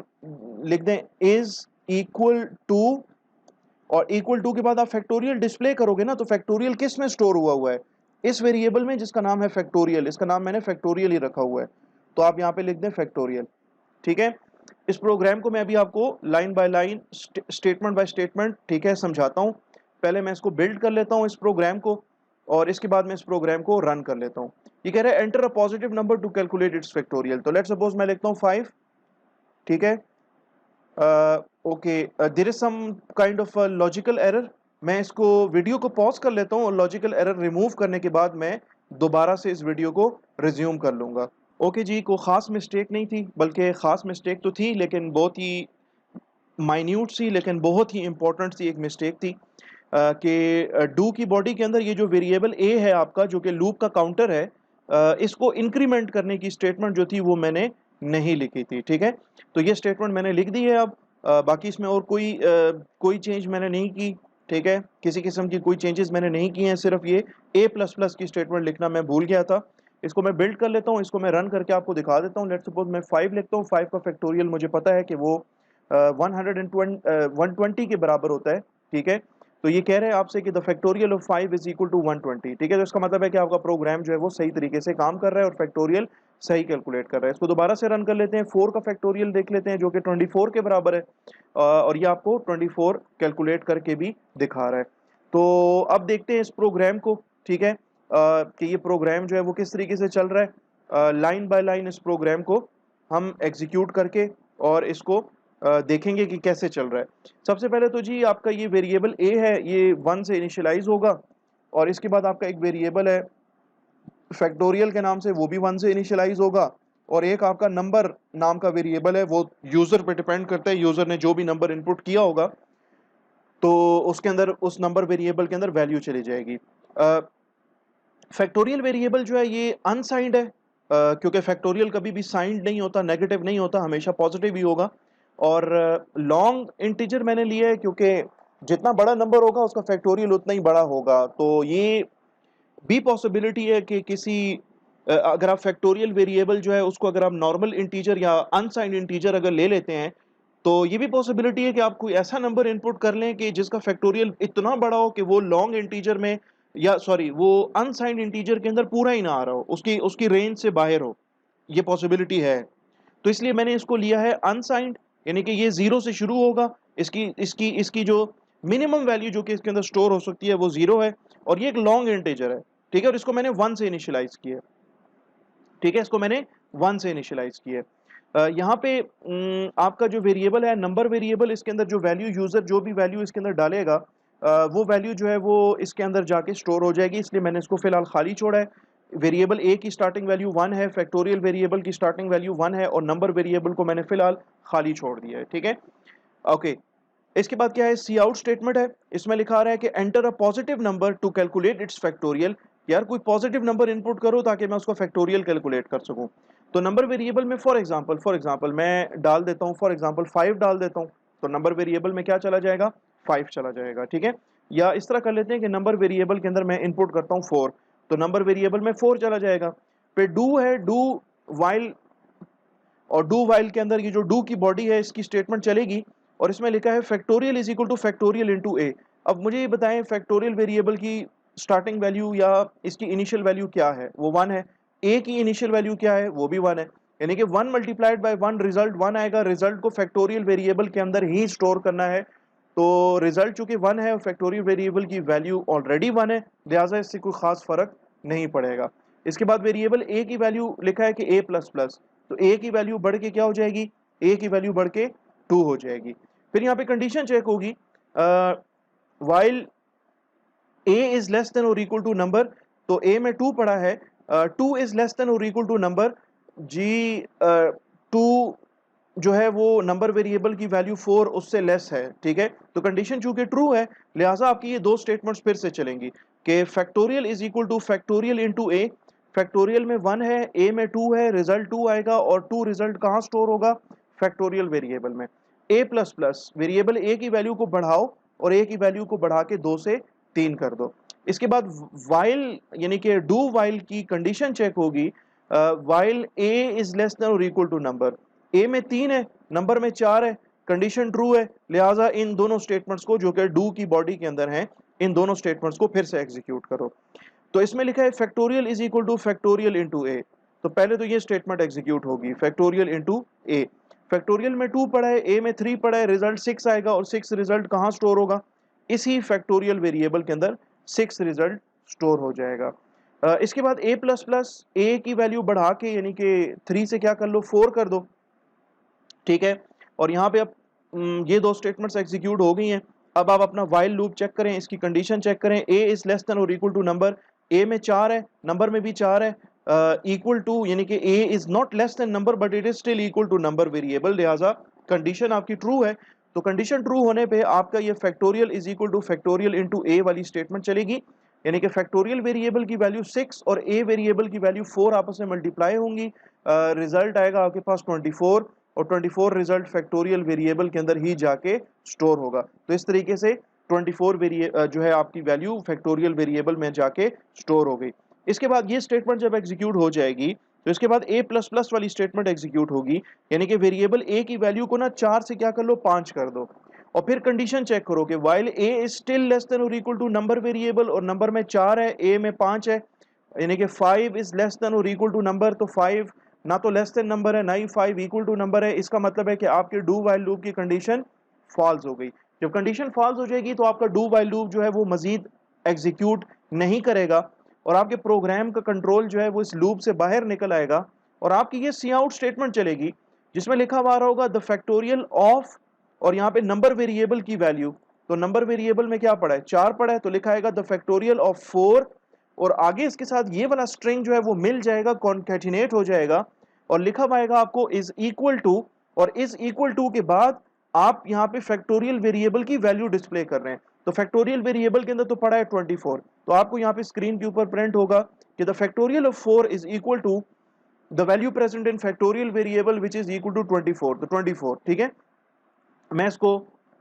लिख दें इज इक्वल टू और इक्वल टू के बाद आप फैक्टोरियल डिस्प्ले करोगे ना, तो फैक्टोरियल किस में स्टोर हुआ है, इस वेरिएबल में जिसका नाम है फैक्टोरियल। इसका नाम मैंने फैक्टोरियल ही रखा हुआ है, तो आप यहाँ पे लिख दें फैक्टोरियल। ठीक है, इस प्रोग्राम को मैं अभी आपको line by line statement by statement ठीक है समझाता हूँ। पहले मैं इसको बिल्ड कर लेता हूँ इस प्रोग्राम को और इसके बाद मैं इस प्रोग्राम को रन कर लेता हूँ। ये कह रहा है enter a positive number to calculate its factorial, तो लेट्स सपोज मैं लिखता हूँ 5। ठीक है, okay, there is some kind of logical error. मैं इसको वीडियो को पॉज कर लेता हूँ और लॉजिकल एरर रिमूव करने के बाद मैं दोबारा से इस वीडियो को रिज्यूम कर लूंगा। ओके जी, कोई ख़ास मिस्टेक नहीं थी, बल्कि ख़ास मिस्टेक तो थी लेकिन बहुत ही माइन्यूट सी, लेकिन बहुत ही इंपॉर्टेंट सी एक मिस्टेक थी कि डू की बॉडी के अंदर ये जो वेरिएबल ए है आपका, जो कि लूप का काउंटर है, इसको इंक्रीमेंट करने की स्टेटमेंट जो थी वो मैंने नहीं लिखी थी। ठीक है, तो ये स्टेटमेंट मैंने लिख दी है अब। बाकी इसमें और कोई चेंज मैंने नहीं की। ठीक है, किसी किस्म की कोई चेंजेस मैंने नहीं किए हैं, सिर्फ ये a++ की स्टेटमेंट लिखना मैं भूल गया था। इसको मैं बिल्ड कर लेता हूँ, इसको मैं रन करके आपको दिखा देता हूँ। लेट्स सपोज मैं 5 लिखता हूँ, 5 का फैक्टोरियल मुझे पता है कि वो 120 के बराबर होता है। ठीक है, तो ये कह रहे हैं आपसे कि the factorial of 5 is equal to 120। ठीक है, तो इसका मतलब है कि आपका प्रोग्राम जो है वो सही तरीके से काम कर रहा है और फैक्टोरियल सही कैलकुलेट कर रहा है। इसको दोबारा से रन कर लेते हैं, 4 का फैक्टोरियल देख लेते हैं जो कि 24 के बराबर है और ये आपको 24 कैलकुलेट करके भी दिखा रहा है। तो अब देखते हैं इस प्रोग्राम को। ठीक है, कि ये प्रोग्राम जो है वो किस तरीके से चल रहा है। लाइन बाय लाइन इस प्रोग्राम को हम एग्जीक्यूट करके और इसको देखेंगे कि कैसे चल रहा है। सबसे पहले तो जी आपका ये वेरिएबल ए है, ये 1 से इनिशियलाइज होगा और इसके बाद आपका एक वेरिएबल है फैक्टोरियल के नाम से, वो भी 1 से इनिशियलाइज होगा और एक आपका नंबर नाम का वेरिएबल है, वो यूजर पे डिपेंड करता है, यूजर ने जो भी नंबर इनपुट किया होगा तो उसके अंदर उस नंबर वेरिएबल के अंदर वैल्यू चली जाएगी। फैक्टोरियल वेरिएबल जो है ये अनसाइंड है, क्योंकि फैक्टोरियल कभी भी साइंड नहीं होता, नेगेटिव नहीं होता, हमेशा पॉजिटिव ही होगा। और लॉन्ग इंटीजर मैंने लिया है क्योंकि जितना बड़ा नंबर होगा उसका फैक्टोरियल उतना ही बड़ा होगा। तो ये भी पॉसिबिलिटी है कि किसी अगर आप फैक्टोरियल वेरिएबल जो है उसको अगर आप नॉर्मल इंटीजर या अनसाइंड इंटीजर अगर ले लेते हैं तो ये भी पॉसिबिलिटी है कि आप कोई ऐसा नंबर इनपुट कर लें कि जिसका फैक्टोरियल इतना बड़ा हो कि वो लॉन्ग इंटीजर में, या सॉरी वो अनसाइंड इंटीजर के अंदर पूरा ही ना आ रहा हो, उसकी उसकी रेंज से बाहर हो। ये पॉसिबिलिटी है। तो इसलिए मैंने इसको लिया है अनसाइंड, यानी कि ये 0 से शुरू होगा, इसकी जो मिनिमम वैल्यू जो कि इसके अंदर स्टोर हो सकती है वो 0 है, और ये एक लॉन्ग इंटीजर है, ठीक है, और इसको मैंने 1 से इनिशियलाइज किया है, ठीक है, इसको मैंने 1 से इनिशियलाइज किया है। यहाँ पे आपका जो वेरिएबल है नंबर वेरिएबल, इसके अंदर जो वैल्यू यूजर जो भी वैल्यू इसके अंदर डालेगा वो वैल्यू जो है वो इसके अंदर जाके स्टोर हो जाएगी, इसलिए मैंने इसको फिलहाल खाली छोड़ा है। वेरिएबल ए की स्टार्टिंग वैल्यू 1 है, फैक्टोरियल वेरिएबल की स्टार्टिंग वैल्यू 1 है, और नंबर वेरिएबल को मैंने फिलहाल खाली छोड़ दिया है, ठीक है। ओके, इसके बाद क्या है, सी आउट स्टेटमेंट है, इसमें लिखा रहा है कि enter a positive number to calculate its factorial. यार कोई पॉजिटिव नंबर इनपुट करो ताकि मैं उसका फैक्टोरियल कैलकुलेट कर सकूं। तो नंबर वेरिएबल में फॉर एग्जांपल मैं डाल देता हूं, फॉर एग्जांपल 5 डाल देता हूं, तो नंबर वेरिएबल में क्या चला जाएगा, 5 चला जाएगा, ठीक है। या इस तरह कर लेते हैं कि नंबर वेरिएबल के अंदर मैं इनपुट करता हूं 4, तो नंबर वेरिएबल में 4 चला जाएगा। फिर डू है, डू वाइल, और डू वाइल के अंदर ये जो डू की बॉडी है इसकी स्टेटमेंट चलेगी, और इसमें लिखा है factorial is equal to factorial into a. अब मुझे ये बताएं फैक्टोरियल वेरिएबल की स्टार्टिंग वैल्यू या इसकी इनिशियल वैल्यू क्या है, वो 1 है। ए की इनिशियल वैल्यू क्या है, वो भी 1 है, यानी कि 1 मल्टीप्लाइड बाय 1 रिजल्ट 1 आएगा। रिजल्ट को फैक्टोरियल वेरिएबल के अंदर ही स्टोर करना है, तो रिजल्ट चूंकि 1 है और फैक्टोरियल वेरिएबल की वैल्यू ऑलरेडी 1 है, लिहाजा इससे कोई खास फर्क नहीं पड़ेगा। इसके बाद वेरिएबल ए की वैल्यू लिखा है कि ए प्लस प्लस, तो ए की वैल्यू बढ़ के क्या हो जाएगी, ए की वैल्यू बढ़ के 2 हो जाएगी। फिर यहाँ पे कंडीशन चेक होगी, while a is less than और इक्वल टू नंबर, तो ए में 2 पड़ा है, 2 इज लेस देन और इक्वल टू नंबर, जी 2 जो है वो नंबर वेरिएबल की वैल्यू 4 उससे लेस है, ठीक है। तो कंडीशन चूंकि ट्रू है, लिहाजा आपकी ये दो स्टेटमेंट्स फिर से चलेंगी कि factorial is equal to factorial into a. Factorial में 1 है, ए में 2 है, रिजल्ट 2 आएगा, और 2 रिजल्ट कहाँ स्टोर होगा, फैक्टोरियल वेरिएबल में। ए प्लस प्लस, वेरिएबल ए की वैल्यू को बढ़ाओ और ए की वैल्यू को बढ़ा के 2 से 3 कर दो। इसके बाद वाइल यानी कि डू वाइल की कंडीशन चेक होगी, while a is less than और इक्वल टू नंबर, ए में 3 है, नंबर में 4 है, कंडीशन ट्रू है, लिहाजा इन दोनों स्टेटमेंट्स को जो कि डू की बॉडी के अंदर हैं, इन दोनों स्टेटमेंट्स को फिर से एग्जीक्यूट करो। तो इसमें लिखा है factorial is equal to factorial into a, तो पहले तो ये स्टेटमेंट एग्जीक्यूट होगी फैक्टोरियल इनटू ए। फैक्टोरियल में 2 पड़ा है, ए में 3 पड़ा है, रिजल्ट 6 आएगा, और 6 रिजल्ट कहाँ स्टोर होगा, इसी फैक्टोरियल वेरिएबल के अंदर 6 रिजल्ट स्टोर हो जाएगा। इसके बाद ए प्लस प्लस, ए की वैल्यू बढ़ा के यानी कि 3 से क्या कर लो, 4 कर दो, ठीक है। और यहाँ पे अब ये दो स्टेटमेंट्स एग्जीक्यूट हो गई हैं। अब आप अपना वाइल लूप चेक करें, इसकी कंडीशन चेक करें, ए इज लेस देन और इक्वल टू नंबर, ए में 4 है, नंबर में भी 4 है, इक्वल टू यानी कि a is not less than number but it is still equal to number variable, लिहाजा कंडीशन आपकी ट्रू है। तो कंडीशन ट्रू होने पे आपका ये factorial is equal to factorial into a वाली स्टेटमेंट चलेगी, यानी कि फैक्टोरियल वेरिएबल की वैल्यू 6 और ए वेरिएबल की वैल्यू 4 आपस में मल्टीप्लाई होंगी, रिजल्ट आएगा आपके पास 24, और 24 रिजल्ट फैक्टोरियल वेरिएबल के अंदर ही जाके स्टोर होगा। तो इस तरीके से 24 जो है आपकी वैल्यू फैक्टोरियल वेरिएबल में जाके स्टोर हो गई। इसके बाद ये स्टेटमेंट जब एग्जीक्यूट हो जाएगी तो इसके बाद ए प्लस प्लस वाली स्टेटमेंट एग्जीक्यूट होगी, यानी कि वेरिएबल ए की वैल्यू को ना 4 से क्या कर लो, 5 कर दो, और फिर कंडीशन चेक करो कि while a is still less than और इक्वल टू नंबर वेरिएबल, और नंबर में 4 है, ए में 5 है, यानी कि 5 इज लेस देन और इक्वल टू नंबर, तो 5 ना तो लेस देन नंबर है ना ही 5 इक्वल टू नंबर है। इसका मतलब है कि आपके डू वाइल लूप की कंडीशन फॉल्स हो गई। जब कंडीशन फॉल्स हो जाएगी तो आपका डू वाइल लूप जो है वो मजीद एग्जीक्यूट नहीं करेगा, और आपके प्रोग्राम का कंट्रोल जो है वो इस लूप से बाहर निकल आएगा, और आपकी ये सी आउट स्टेटमेंट चलेगी जिसमें लिखा हुआ होगा द फैक्टोरियल ऑफ, और यहाँ पे नंबर वेरिएबल की वैल्यू, तो नंबर वेरिएबल में क्या पड़ा है, 4 पड़ा है, तो लिखा आएगा द फैक्टोरियल ऑफ 4, और आगे इसके साथ ये वाला स्ट्रिंग जो है वो मिल जाएगा, कॉन्कैटिनेट हो जाएगा, और लिखा पाएगा आपको इज इक्वल टू, और इज इक्वल टू के बाद आप यहाँ पे फैक्टोरियल वेरिएबल की वैल्यू डिस्प्ले कर रहे हैं। तो फैक्टोरियल वेरिएबल के अंदर तो पड़ा है 24, तो आपको यहाँ पे स्क्रीन के ऊपर प्रिंट होगा कि the factorial of 4 is equal to the value present in factorial variable which is equal to 24, तो 24, ठीक है। मैं इसको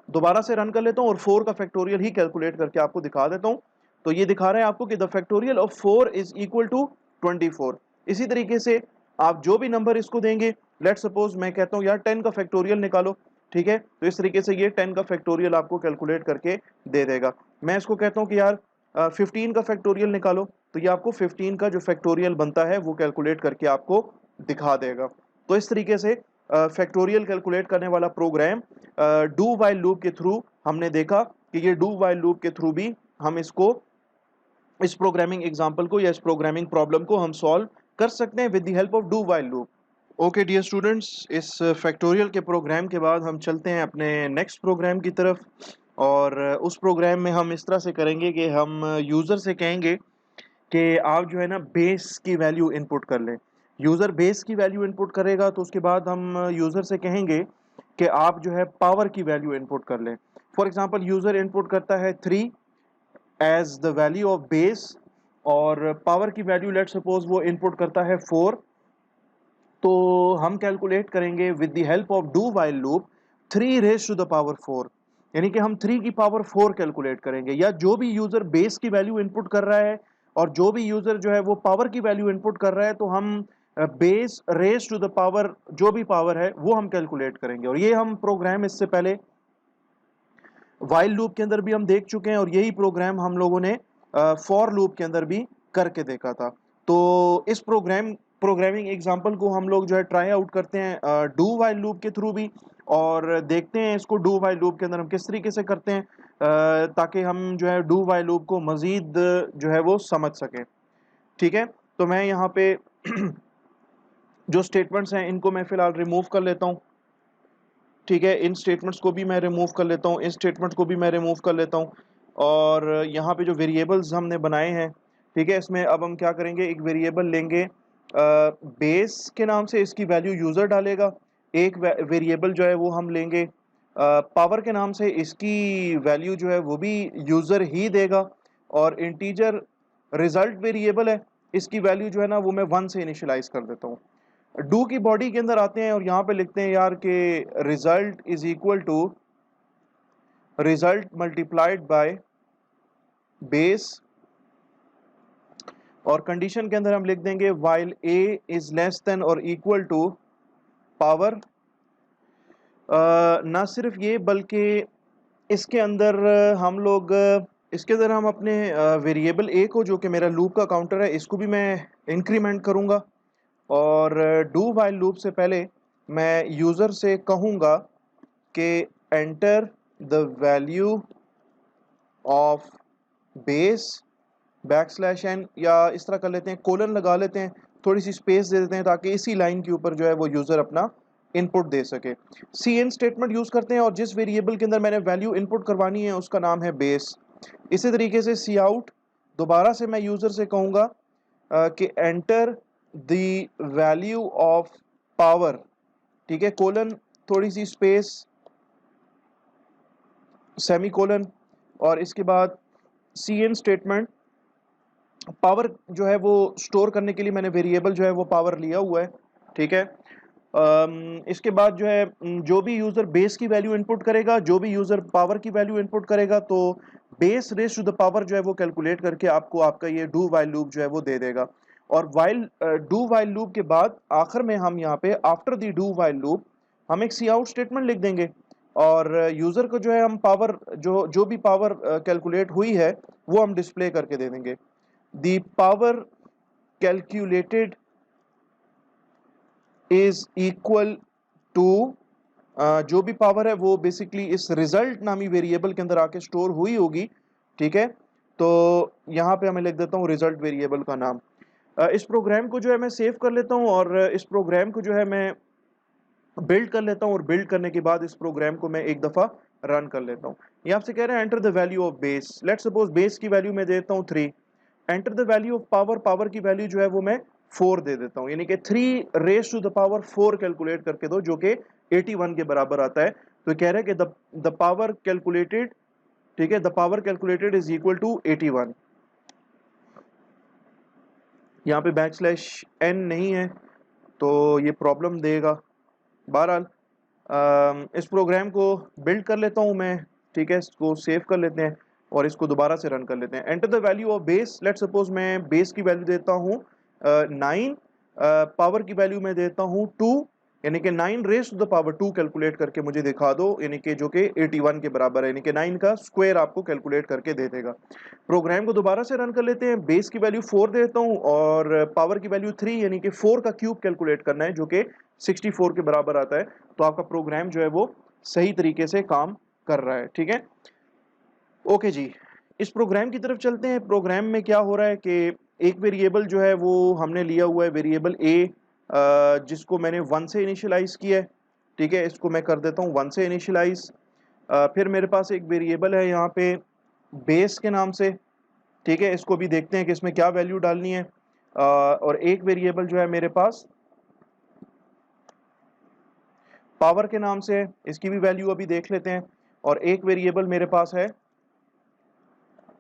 दोबारा से रन कर लेता हूँ और 4 का फैक्टोरियल ही कैलकुलेट करके आपको दिखा देता हूँ। तो ये दिखा रहा है आपको कि the factorial of 4 is equal to 24। इसी तरीके से आप जो भी नंबर इसको देंगे, लेट सपोज मैं कहता हूँ यार 10 का फैक्टोरियल निकालो, ठीक है, तो इस तरीके से ये 10 का फैक्टोरियल आपको कैलकुलेट करके दे देगा। मैं इसको कहता हूँ कि यार 15 का फैक्टोरियल निकालो, तो ये आपको 15 का जो फैक्टोरियल बनता है वो कैलकुलेट करके आपको दिखा देगा। तो इस तरीके से फैक्टोरियल कैलकुलेट करने वाला प्रोग्राम डू वाइल लूप के थ्रू हमने देखा कि ये डू वाइल लूप के थ्रू भी हम इसको, इस प्रोग्रामिंग एग्जांपल को या इस प्रोग्रामिंग प्रॉब्लम को हम सॉल्व कर सकते हैं with the help of do while loop. Okay dear students, इस फैक्टोरियल के प्रोग्राम के बाद हम चलते हैं अपने नेक्स्ट प्रोग्राम की तरफ, और उस प्रोग्राम में हम इस तरह से करेंगे कि हम यूज़र से कहेंगे कि आप जो है ना बेस की वैल्यू इनपुट कर लें। यूज़र बेस की वैल्यू इनपुट करेगा तो उसके बाद हम यूज़र से कहेंगे कि आप जो है पावर की वैल्यू इनपुट कर लें। फॉर एग्जांपल यूज़र इनपुट करता है 3 as the value of base, और पावर की वैल्यू लेट सपोज वो इनपुट करता है 4। तो हम कैलकुलेट करेंगे with the help of do while loop 3 raise to the power 4, यानी कि हम 3 की पावर 4 कैलकुलेट करेंगे। या जो भी यूजर बेस की वैल्यू इनपुट कर रहा है और जो भी यूजर जो है वो पावर की वैल्यू इनपुट कर रहा है, तो हम base raise to the power जो भी पावर है वो हम कैलकुलेट करेंगे। और ये हम प्रोग्राम इससे पहले वाइल लूप के अंदर भी हम देख चुके हैं, और यही प्रोग्राम हम लोगों ने फॉर लूप के अंदर भी करके देखा था। तो इस प्रोग्रामिंग एग्जांपल को हम लोग जो है ट्राई आउट करते हैं डू वाइल लूप के थ्रू भी, और देखते हैं इसको डू वाइल लूप के अंदर हम किस तरीके से करते हैं, ताकि हम जो है डू वाइल लूप को मजीद जो है वो समझ सकें। ठीक है, तो मैं यहाँ पे जो स्टेटमेंट्स हैं इनको मैं फिलहाल रिमूव कर लेता हूँ। ठीक है, इन स्टेटमेंट्स को भी मैं रिमूव कर लेता हूँ, इन स्टेटमेंट्स को भी मैं रिमूव कर लेता हूँ। और यहाँ पे जो वेरिएबल्स हमने बनाए हैं, ठीक है, इसमें अब हम क्या करेंगे, एक वेरिएबल लेंगे बेस के नाम से, इसकी वैल्यू यूज़र डालेगा। एक वेरिएबल जो है वो हम लेंगे पावर के नाम से, इसकी वैल्यू जो है वो भी यूज़र ही देगा। और इंटीजर रिजल्ट वेरिएबल है, इसकी वैल्यू जो है ना वो मैं 1 से इनिशियलाइज कर देता हूँ। डू की बॉडी के अंदर आते हैं और यहाँ पे लिखते हैं यार कि result is equal to result multiplied by base, और कंडीशन के अंदर हम लिख देंगे while a is less than और इक्वल टू पावर। ना सिर्फ ये बल्कि इसके अंदर हम लोग इसके अंदर हम अपने वेरिएबल ए को, जो कि मेरा लूप का काउंटर है, इसको भी मैं इंक्रीमेंट करूँगा। और डू वाइल लूप से पहले मैं यूज़र से कहूँगा कि enter the value of base backslash n, या इस तरह कर लेते हैं, कोलन लगा लेते हैं, थोड़ी सी स्पेस दे देते हैं ताकि इसी लाइन के ऊपर जो है वो यूज़र अपना इनपुट दे सके। cn स्टेटमेंट यूज़ करते हैं और जिस वेरिएबल के अंदर मैंने वैल्यू इनपुट करवानी है उसका नाम है बेस। इसी तरीके से सी आउट, दोबारा से मैं यूज़र से कहूँगा कि enter the value of power, ठीक है, कोलन, थोड़ी सी स्पेस, सेमी कोलन, और इसके बाद cn स्टेटमेंट। पावर जो है वो स्टोर करने के लिए मैंने वेरिएबल जो है वो पावर लिया हुआ है। ठीक है, इसके बाद जो है जो भी यूज़र बेस की वैल्यू इनपुट करेगा, जो भी यूज़र पावर की वैल्यू इनपुट करेगा, तो base raise to the power जो है वो कैलकुलेट करके आपको आपका ये डू वाइल लूप जो है वो दे देगा। और वाइल डू वाइल लूप के बाद आखिर में हम यहाँ पे after the do while loop हम एक सी आउट स्टेटमेंट लिख देंगे, और यूज़र को जो है हम पावर जो भी पावर कैलकुलेट हुई है वो हम डिस्प्ले करके दे देंगे। The power calculated is equal to जो भी पावर है वो बेसिकली इस रिजल्ट नामी वेरिएबल के अंदर आके स्टोर हुई होगी। ठीक है, तो यहाँ पे हमें लिख देता हूँ रिजल्ट वेरिएबल का नाम। इस प्रोग्राम को जो है मैं सेव कर लेता हूँ और इस प्रोग्राम को जो है मैं बिल्ड कर लेता हूँ, और बिल्ड करने के बाद इस प्रोग्राम को मैं एक दफ़ा रन कर लेता हूँ। ये आपसे कह रहे हैं enter the value of base, let suppose base की वैल्यू मैं देता हूँ 3। Enter the value of power, power की वैल्यू जो है वो मैं 4 दे देता हूँ, यानी कि 3 raise to the power 4 calculate करके दो, जो कि 81 के बराबर आता है। तो कह रहे हैं कि द पावर कैलकुलेटेड, ठीक है, the power calculated is equal to 81। यहाँ पे \n नहीं है तो ये प्रॉब्लम देगा। बहरहाल इस प्रोग्राम को बिल्ड कर लेता हूँ मैं। ठीक है, इसको सेव कर लेते हैं और इसको दोबारा से रन कर लेते हैं। Enter the value of base, let suppose मैं बेस की वैल्यू देता हूँ 9, पावर की वैल्यू मैं देता हूँ 2, यानी कि 9 raise to the power 2 calculate करके मुझे दिखा दो, यानी कि जो कि 81 के बराबर है, यानी कि 9 का स्क्वायर आपको कैलकुलेट करके दे देगा। प्रोग्राम को दोबारा से रन कर लेते हैं। बेस की वैल्यू 4 दे देता हूँ और पावर की वैल्यू 3, यानी कि 4 का क्यूब कैलकुलेट करना है जो कि 64 के बराबर आता है। तो आपका प्रोग्राम जो है वो सही तरीके से काम कर रहा है। ठीक है, ओके जी, इस प्रोग्राम की तरफ चलते हैं। प्रोग्राम में क्या हो रहा है कि एक वेरिएबल जो है वो हमने लिया हुआ है वेरिएबल ए, जिसको मैंने 1 से इनिशियलाइज किया है। ठीक है, इसको मैं कर देता हूँ 1 से इनिशियलाइज। फिर मेरे पास एक वेरिएबल है यहाँ पे बेस के नाम से। ठीक है, इसको भी देखते हैं कि इसमें क्या वैल्यू डालनी है। और एक वेरिएबल जो है मेरे पास पावर के नाम से है, इसकी भी वैल्यू अभी देख लेते हैं। और एक वेरिएबल मेरे पास है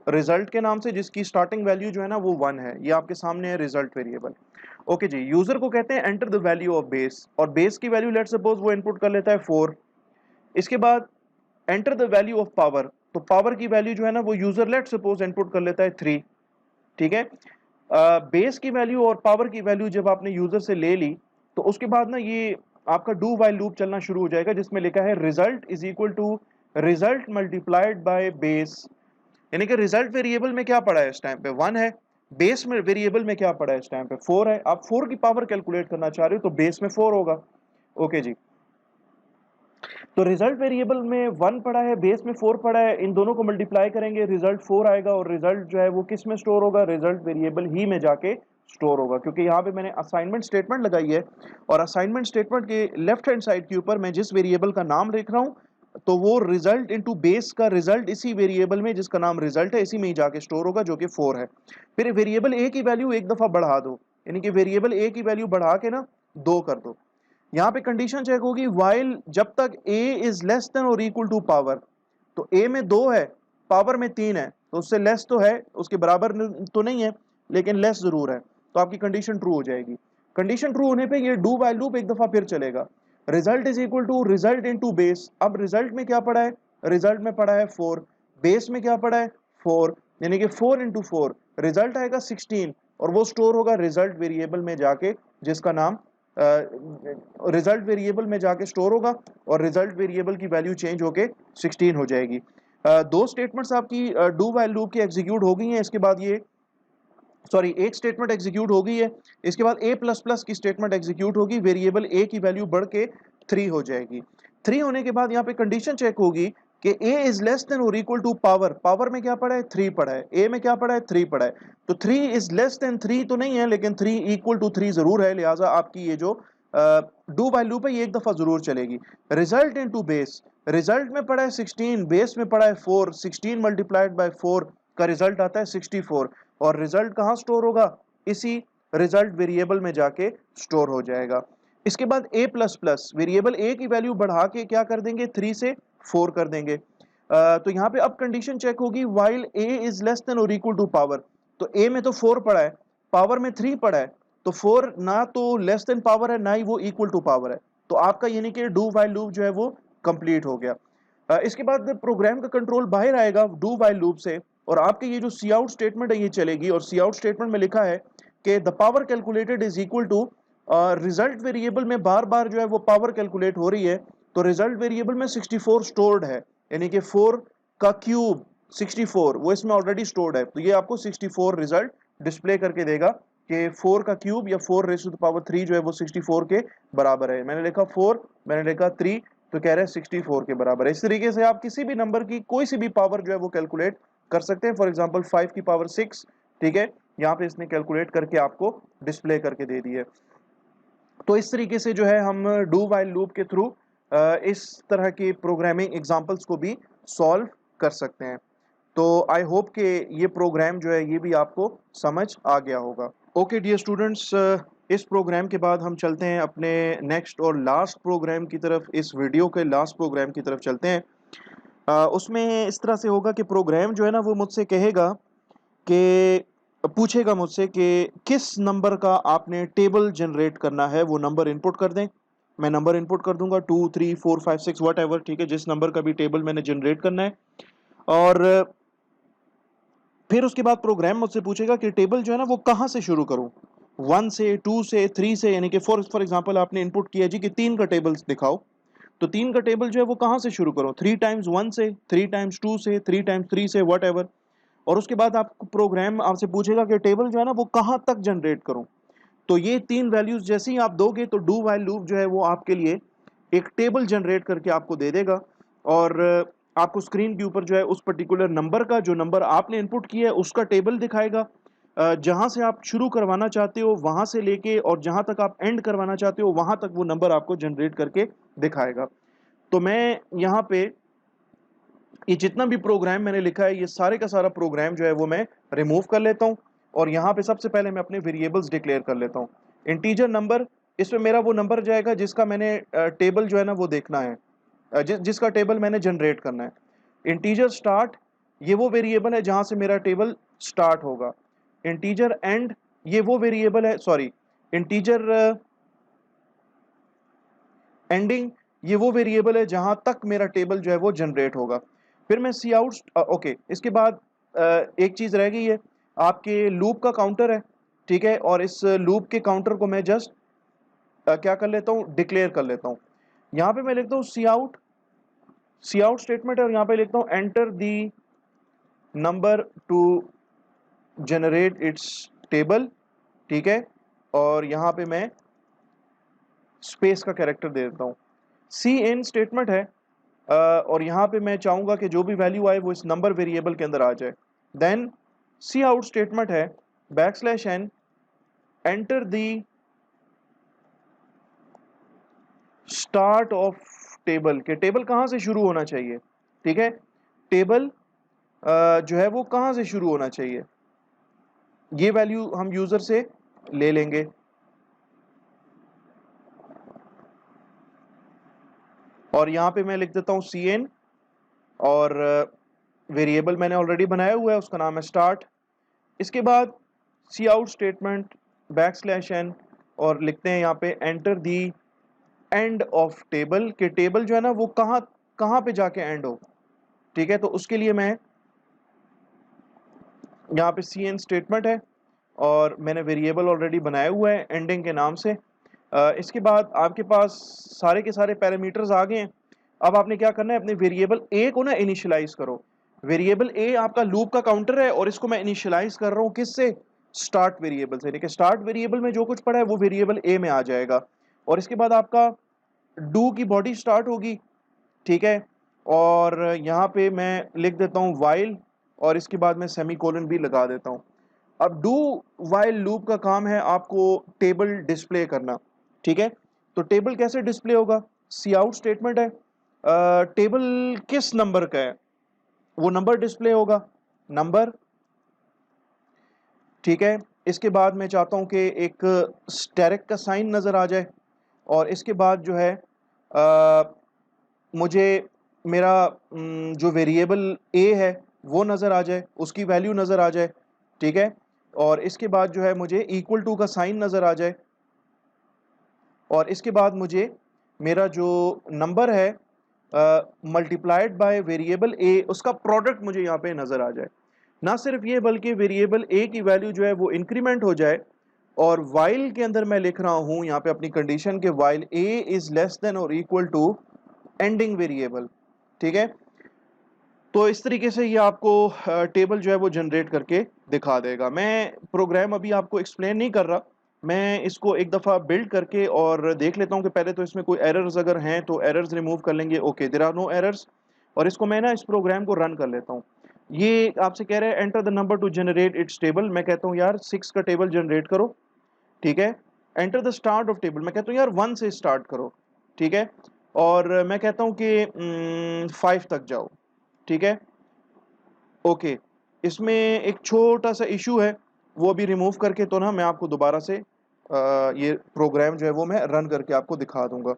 रिजल्ट के नाम से, जिसकी स्टार्टिंग वैल्यू जो है ना वो 1 है। ये आपके सामने है रिजल्ट वेरिएबल। ओके जी, यूजर को कहते हैं enter the value of base, और बेस की वैल्यू लेट सपोज वो इनपुट कर लेता है 4। इसके बाद enter the value of power, तो पावर की वैल्यू जो है ना वो यूजर लेट सपोज इनपुट कर लेता है 3। ठीक है, बेस की वैल्यू और पावर की वैल्यू जब आपने यूजर से ले ली तो उसके बाद ना ये आपका डू वाइल लूप चलना शुरू हो जाएगा, जिसमें लिखा है result is equal to result multiplied by base. यानी कि रिजल्ट वेरिएबल में क्या पड़ा है इस टाइम पे 1 है, बेस में वेरिएबल में क्या पड़ा है इस टाइम पे 4 है। आप 4 की पावर कैलकुलेट करना चाह रहे हो तो बेस में 4 होगा। ओके जी, तो रिजल्ट वेरिएबल में 1 पड़ा है, बेस में 4 पड़ा है, इन दोनों को मल्टीप्लाई करेंगे रिजल्ट 4 आएगा, और रिजल्ट जो है वो किस में स्टोर होगा, रिजल्ट वेरिएबल ही में जाके स्टोर होगा। क्योंकि यहाँ पे मैंने असाइनमेंट स्टेटमेंट लगाई है, और असाइनमेंट स्टेटमेंट के लेफ्ट हैंड साइड के ऊपर मैं जिस वेरिएबल का नाम लिख रहा हूँ तो वो रिजल्ट इनटू बेस का रिजल्ट इसी वेरिएबल में जिसका नाम रिजल्ट है इसी में ही जाके स्टोर होगा, जो कि 4 है। फिर वेरिएबल ए की वैल्यू एक दफा बढ़ा दो, यानी कि वेरिएबल ए की वैल्यू बढ़ा के ना 2 कर दो। यहाँ पे कंडीशन चेक होगी वाइल जब तक a इज लेस देन और इक्वल टू पावर, तो a में 2 है, पावर में 3 है, तो उससे लेस तो है, उसके बराबर तो नहीं है, लेकिन लेस जरूर है, तो आपकी कंडीशन ट्रू हो जाएगी। कंडीशन ट्रू होने पे ये डू वाइल लूप एक दफा फिर चलेगा। Result is equal to result into base. अब रिजल्ट में क्या पड़ा है, रिजल्ट में पड़ा है 4, बेस में क्या पड़ा है 4, यानी कि 4 इंटू 4 रिजल्ट आएगा 16, और वो स्टोर होगा रिजल्ट वेरिएबल में जाके, जिसका नाम रिजल्ट वेरिएबल में जाके स्टोर होगा, और रिजल्ट वेरिएबल की वैल्यू चेंज होके 16 हो जाएगी। दो स्टेटमेंट्स आपकी डू वाइल लूप की एग्जीक्यूट हो गई हैं। इसके बाद ये सॉरी एक स्टेटमेंट एग्जीक्यूट हो गई है, इसके बाद a प्लस प्लस की स्टेटमेंट एग्जीक्यूट होगी, वेरिएबल a की वैल्यू बढ़ के 3 हो जाएगी। 3 होने के बाद यहाँ पे कंडीशन चेक होगी कि a इज लेस देन और इक्वल टू पावर, पावर में क्या पड़ा है 3 पड़ा है, a में क्या पड़ा है 3 पड़ा है, तो 3 इज लेस देन 3 तो नहीं है, लेकिन 3 इक्वल टू 3 जरूर है, लिहाजा आपकी ये जो डू बाय लूप है ये एक दफा जरूर चलेगी। रिजल्ट इनटू बेस, रिजल्ट में पड़ा है 16, बेस में पड़ा है 4, 16 मल्टीप्लाइड बाय 4 का रिजल्ट आता है 64, और रिजल्ट कहाँ स्टोर होगा, इसी रिजल्ट वेरिएबल में जाके स्टोर हो जाएगा। इसके बाद a plus plus, variable a की वैल्यू बढ़ा के क्या कर देंगे 3 से 4 कर देंगे। तो यहाँ पे अब कंडीशन चेक होगी while a is less than और इक्वल टू पावर, तो a में तो 4 पड़ा है, पावर में 3 पड़ा है, तो 4 ना तो लेस देन पावर है ना ही वो इक्वल टू पावर है, तो आपका यानी कि डू वाइल लूप जो है वो कंप्लीट हो गया। इसके बाद प्रोग्राम का कंट्रोल बाहर आएगा डू वाइल लूप से, और आपके ये जो सी आउट स्टेटमेंट है ये चलेगी, और सी आउट स्टेटमेंट में लिखा है कि the power calculated is equal to, result variable में बार बार जो है वो पावर कैलकुलेट हो रही है, तो रिजल्ट वेरिएबल में 64 स्टोर्ड है, यानी कि 4 का क्यूब 64 वो इसमें ऑलरेडी स्टोर्ड है, तो ये आपको 64 रिजल्ट डिस्प्ले करके देगा कि 4 का क्यूब या 4 रेज़ टू द पावर 3 जो है वो 64 के बराबर है। मैंने लिखा 4, मैंने लिखा 3, तो कह रहे हैं 64 के बराबर है। इस तरीके से आप किसी भी नंबर की कोई सी भी पावर जो है वो कैलकुलेट कर सकते हैं। फॉर एग्जांपल 5 की पावर 6, ठीक है, यहाँ पे इसने कैलकुलेट करके आपको डिस्प्ले करके दे दी है। तो इस तरीके से जो है हम डू वाइल लूप के थ्रू इस तरह की प्रोग्रामिंग एग्जांपल्स को भी सॉल्व कर सकते हैं। तो आई होप कि ये प्रोग्राम जो है ये भी आपको समझ आ गया होगा। ओके डियर स्टूडेंट्स, इस प्रोग्राम के बाद हम चलते हैं अपने नेक्स्ट और लास्ट प्रोग्राम की तरफ। इस वीडियो के लास्ट प्रोग्राम की तरफ चलते हैं। उसमें इस तरह से होगा कि प्रोग्राम जो है ना वो मुझसे कहेगा कि पूछेगा मुझसे कि किस नंबर का आपने टेबल जनरेट करना है, वो नंबर इनपुट कर दें। मैं नंबर इनपुट कर दूंगा 2 3 4 5 6 वट एवर, ठीक है, जिस नंबर का भी टेबल मैंने जनरेट करना है। और फिर उसके बाद प्रोग्राम मुझसे पूछेगा कि टेबल जो है ना वो कहाँ से शुरू करूं, 1 से, 2 से, 3 से, यानी कि फॉर एग्जांपल आपने इनपुट किया जी कि 3 का टेबल्स दिखाओ, तो 3 का टेबल जो है वो कहाँ से शुरू करो, 3 टाइम्स 1 से, 3 टाइम्स 2 से, 3 टाइम्स 3 से, वट एवर। और उसके बाद आपको प्रोग्राम आपसे पूछेगा कि टेबल जो है ना वो कहाँ तक जनरेट करूं। तो ये 3 वैल्यूज जैसे ही आप दोगे तो डू वाइल लूप जो है वो आपके लिए एक टेबल जनरेट करके आपको दे देगा, और आपको स्क्रीन के ऊपर जो है उस पर्टिकुलर नंबर का, जो नंबर आपने इनपुट किया है उसका टेबल दिखाएगा। जहां से आप शुरू करवाना चाहते हो वहां से लेके और जहां तक आप एंड करवाना चाहते हो वहां तक वो नंबर आपको जनरेट करके दिखाएगा। तो मैं यहाँ पे ये जितना भी प्रोग्राम मैंने लिखा है ये सारे का सारा प्रोग्राम जो है वो मैं रिमूव कर लेता हूँ, और यहाँ पे सबसे पहले मैं अपने वेरिएबल्स डिक्लेयर कर लेता हूँ। इंटीजर नंबर, इसमें मेरा वो नंबर जाएगा जिसका मैंने टेबल जो है ना वो देखना है, जिसका टेबल मैंने जनरेट करना है। इंटीजर स्टार्ट, ये वो वेरिएबल है जहां से मेरा टेबल स्टार्ट होगा। इंटीजर एंड, ये वो वेरिएबल है, सॉरी, इंटीजर एंडिंग, ये वो वेरिएबल है जहां तक मेरा टेबल जो है वो जनरेट होगा। फिर मैं सी आउट, ओके, इसके बाद एक चीज रह गई है, आपके लूप का काउंटर है, ठीक है, और इस लूप के काउंटर को मैं जस्ट क्या कर लेता हूँ, डिक्लेयर कर लेता हूँ। यहाँ पे मैं लिखता हूँ सी आउट स्टेटमेंट है, और यहाँ पे लिखता हूँ enter the number two generate it's table, ठीक है, और यहाँ पे मैं स्पेस का कैरेक्टर दे देता हूँ। सी इन स्टेटमेंट है, और यहाँ पे मैं चाहूंगा कि जो भी वैल्यू आए वो इस नंबर वेरिएबल के अंदर आ जाए। देन सी आउट स्टेटमेंट है, \n enter the start of table, के टेबल कहाँ से शुरू होना चाहिए, ठीक है, टेबल जो है वो कहाँ से शुरू होना चाहिए, ये वैल्यू हम यूजर से ले लेंगे। और यहाँ पे मैं लिख देता हूँ सी एन, और वेरिएबल मैंने ऑलरेडी बनाया हुआ है उसका नाम है स्टार्ट। इसके बाद सी आउट स्टेटमेंट \n, और लिखते हैं यहाँ पे enter the end of table, के टेबल जो है ना वो कहाँ कहाँ पे जाके एंड हो, ठीक है। तो उसके लिए मैं यहाँ पे सी एन स्टेटमेंट है, और मैंने वेरिएबल ऑलरेडी बनाया हुआ है एंडिंग के नाम से। इसके बाद आपके पास सारे के सारे पैरामीटर्स आ गए हैं। अब आपने क्या करना है, अपने वेरिएबल ए को ना इनिशियलाइज करो। वेरिएबल ए आपका लूप का काउंटर है, और इसको मैं इनिशियलाइज कर रहा हूँ किससे, स्टार्ट वेरिएबल से, यानी कि स्टार्ट वेरिएबल में जो कुछ पड़ा है वो वेरिएबल ए में आ जाएगा। और इसके बाद आपका डू की बॉडी स्टार्ट होगी, ठीक है, और यहाँ पे मैं लिख देता हूँ वाइल, और इसके बाद मैं सेमीकोलन भी लगा देता हूँ। अब डू वाइल लूप का काम है आपको टेबल डिस्प्ले करना, ठीक है। तो टेबल कैसे डिस्प्ले होगा, सी आउट स्टेटमेंट है, टेबल किस नंबर का है वो नंबर डिस्प्ले होगा, नंबर, ठीक है। इसके बाद मैं चाहता हूं कि एक स्टेरिक का साइन नजर आ जाए, और इसके बाद जो है मुझे मेरा जो वेरिएबल ए है वो नज़र आ जाए, उसकी वैल्यू नज़र आ जाए, ठीक है। और इसके बाद जो है मुझे इक्वल टू का साइन नज़र आ जाए, और इसके बाद मुझे मेरा जो नंबर है मल्टीप्लाइड बाय वेरिएबल ए उसका प्रोडक्ट मुझे यहाँ पे नज़र आ जाए। ना सिर्फ ये बल्कि वेरिएबल ए की वैल्यू जो है वो इंक्रीमेंट हो जाए, और वाइल के अंदर मैं लिख रहा हूँ यहाँ पे अपनी कंडीशन के while A is less than और इक्वल टू एंडिंग वेरिएबल, ठीक है। तो इस तरीके से ये आपको टेबल जो है वो जनरेट करके दिखा देगा। मैं प्रोग्राम अभी आपको एक्सप्लेन नहीं कर रहा, मैं इसको एक दफ़ा बिल्ड करके और देख लेता हूँ कि पहले तो इसमें कोई एरर्स अगर हैं तो एरर्स रिमूव कर लेंगे। Okay, there are no errors, और इसको मैं ना इस प्रोग्राम को रन कर लेता हूँ। ये आपसे कह रहे हैं enter the number two generate it's table, मैं कहता हूँ यार 6 का टेबल जनरेट करो, ठीक है। Enter the start of table, मैं कहता हूँ यार 1 से स्टार्ट करो, ठीक है। और मैं कहता हूँ कि 5 तक जाओ, ठीक है। ओके, इसमें एक छोटा सा इशू है, वो अभी रिमूव करके तो ना मैं आपको दोबारा से ये प्रोग्राम जो है वो मैं रन करके आपको दिखा दूंगा।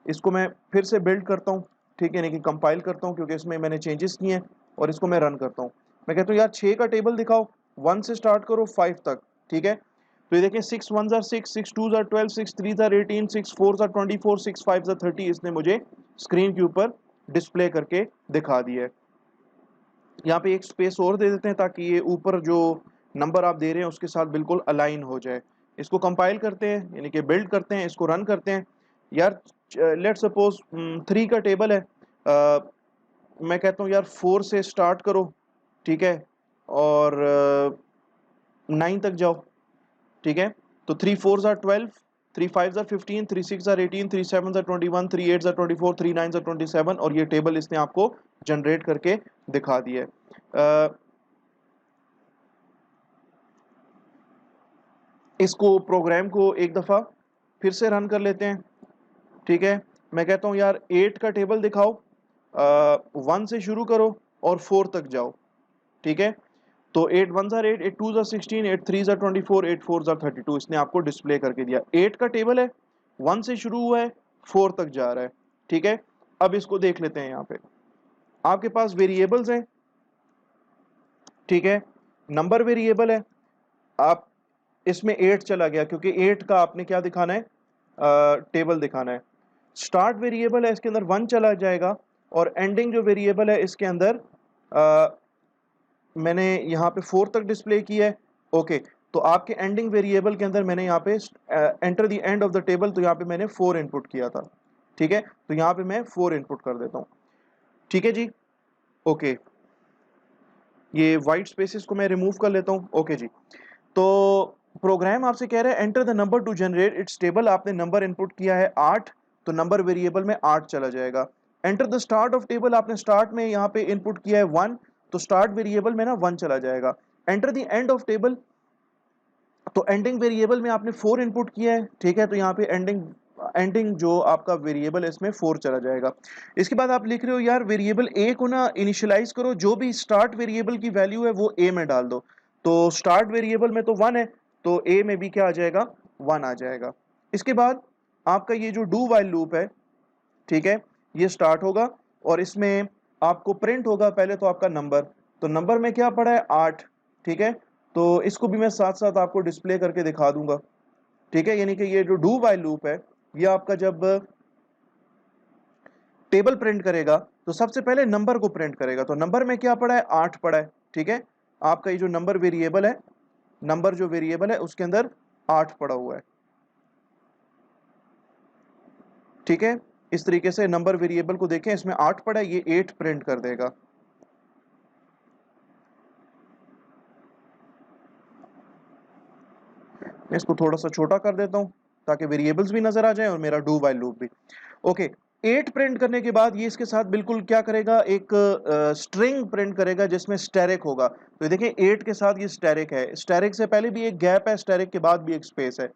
इसको मैं फिर से बिल्ड करता हूँ, ठीक है, यानी कि कंपाइल करता हूँ क्योंकि इसमें मैंने चेंजेस किए हैं, और इसको मैं रन करता हूँ। मैं कहता हूँ यार 6 का टेबल दिखाओ, 1 से स्टार्ट करो 5 तक, ठीक है। तो ये देखें 6 1s are 6, 6 2s are 12, 6 3s are 18, 6 4s are 24, 6 5s are 30, इसने मुझे स्क्रीन के ऊपर डिस्प्ले करके दिखा दिया है। यहाँ पे एक स्पेस और दे देते हैं ताकि ये ऊपर जो नंबर आप दे रहे हैं उसके साथ बिल्कुल अलाइन हो जाए। इसको कंपाइल करते हैं, यानी कि बिल्ड करते हैं, इसको रन करते हैं। यार लेट्स सपोज 3 का टेबल है, मैं कहता हूँ यार 4 से स्टार्ट करो, ठीक है, और 9 तक जाओ, ठीक है। तो 3 4 are 12, 3 5 are 15, 3 6 are 18, 3 7 are 21, 3 8 are 24, 3 9 are 27, और ये टेबल इसने आपको जनरेट करके दिखा दिया है। इसको प्रोग्राम को एक दफ़ा फिर से रन कर लेते हैं, ठीक है। मैं कहता हूँ यार 8 का टेबल दिखाओ, 1 से शुरू करो और 4 तक जाओ, ठीक है। तो 8 1 आर 8, 8 2 आर 16, 8 3 आर 24, 8 4 आर 32, इसने आपको डिस्प्ले करके दिया। 8 का टेबल है, 1 से शुरू हुआ है, 4 तक जा रहा है, ठीक है। अब इसको देख लेते हैं। यहाँ पे आपके पास वेरिएबल्स हैं, ठीक है, नंबर वेरिएबल है। आप इसमें 8 चला गया क्योंकि 8 का आपने क्या दिखाना है, टेबल दिखाना है। स्टार्ट वेरिएबल है, इसके अंदर 1 चला जाएगा, और एंडिंग जो वेरिएबल है इसके अंदर मैंने यहाँ पे 4 तक डिस्प्ले किया है। ओके, तो आपके एंडिंग वेरिएबल के अंदर मैंने यहाँ पे enter the end of the table, तो यहाँ पे मैंने 4 इनपुट किया था, ठीक है। तो यहाँ पे मैं 4 इनपुट कर देता हूँ, ठीक है जी। ओके, ये वाइट स्पेसेस को मैं रिमूव कर लेता हूँ। ओके जी, तो प्रोग्राम आपसे कह रहा है enter the number two generate it's table. आपने नंबर इनपुट किया है 8, तो नंबर वेरिएबल में 8 चला जाएगा। Enter the start of table, आपने स्टार्ट में यहाँ पे इनपुट किया है 1, तो स्टार्ट वेरिएबल में ना 1 चला जाएगा। Enter the end of table, तो एंडिंग वेरिएबल में आपने 4 इनपुट किया है, ठीक है, तो यहाँ पे एंडिंग जो आपका वेरिएबल है इसमें 4 चला जाएगा। इसके बाद आप लिख रहे हो यार वेरिएबल ए को ना इनिशियलाइज करो, जो भी स्टार्ट वेरिएबल की वैल्यू है वो ए में डाल दो। तो स्टार्ट वेरिएबल में तो 1 है, तो ए में भी क्या आ जाएगा, 1 आ जाएगा। इसके बाद आपका ये जो डू वाइल लूप है, ठीक है, ये स्टार्ट होगा और इसमें आपको प्रिंट होगा पहले तो आपका नंबर। तो नंबर में क्या पड़ा है, 8, ठीक है। तो इसको भी मैं साथ साथ आपको डिस्प्ले करके दिखा दूंगा, ठीक है। यानी कि ये जो डू वाइल लूप है, ये आपका जब टेबल प्रिंट करेगा तो सबसे पहले नंबर को प्रिंट करेगा। तो नंबर में क्या पड़ा है, 8 पड़ा है, ठीक है। आपका ये जो नंबर वेरिएबल है, नंबर जो वेरिएबल है उसके अंदर 8 पड़ा हुआ है, ठीक है। इस तरीके से नंबर वेरिएबल को देखें, इसमें 8 पड़ा है, ये 8 प्रिंट कर देगा। मैं इसको थोड़ा सा छोटा कर देता हूं ताकि वेरिएबल्स भी नजर आ जाए और मेरा डू वाइल लूप भी। ओके, 8 प्रिंट करने के बाद ये इसके साथ बिल्कुल क्या करेगा, एक स्ट्रिंग प्रिंट करेगा जिसमें स्टैरिक होगा। तो देखिए 8 के साथ ये स्टैरिक है, स्टैरिक से पहले भी एक गैप है, स्टैरिक के बाद भी एक स्पेस है।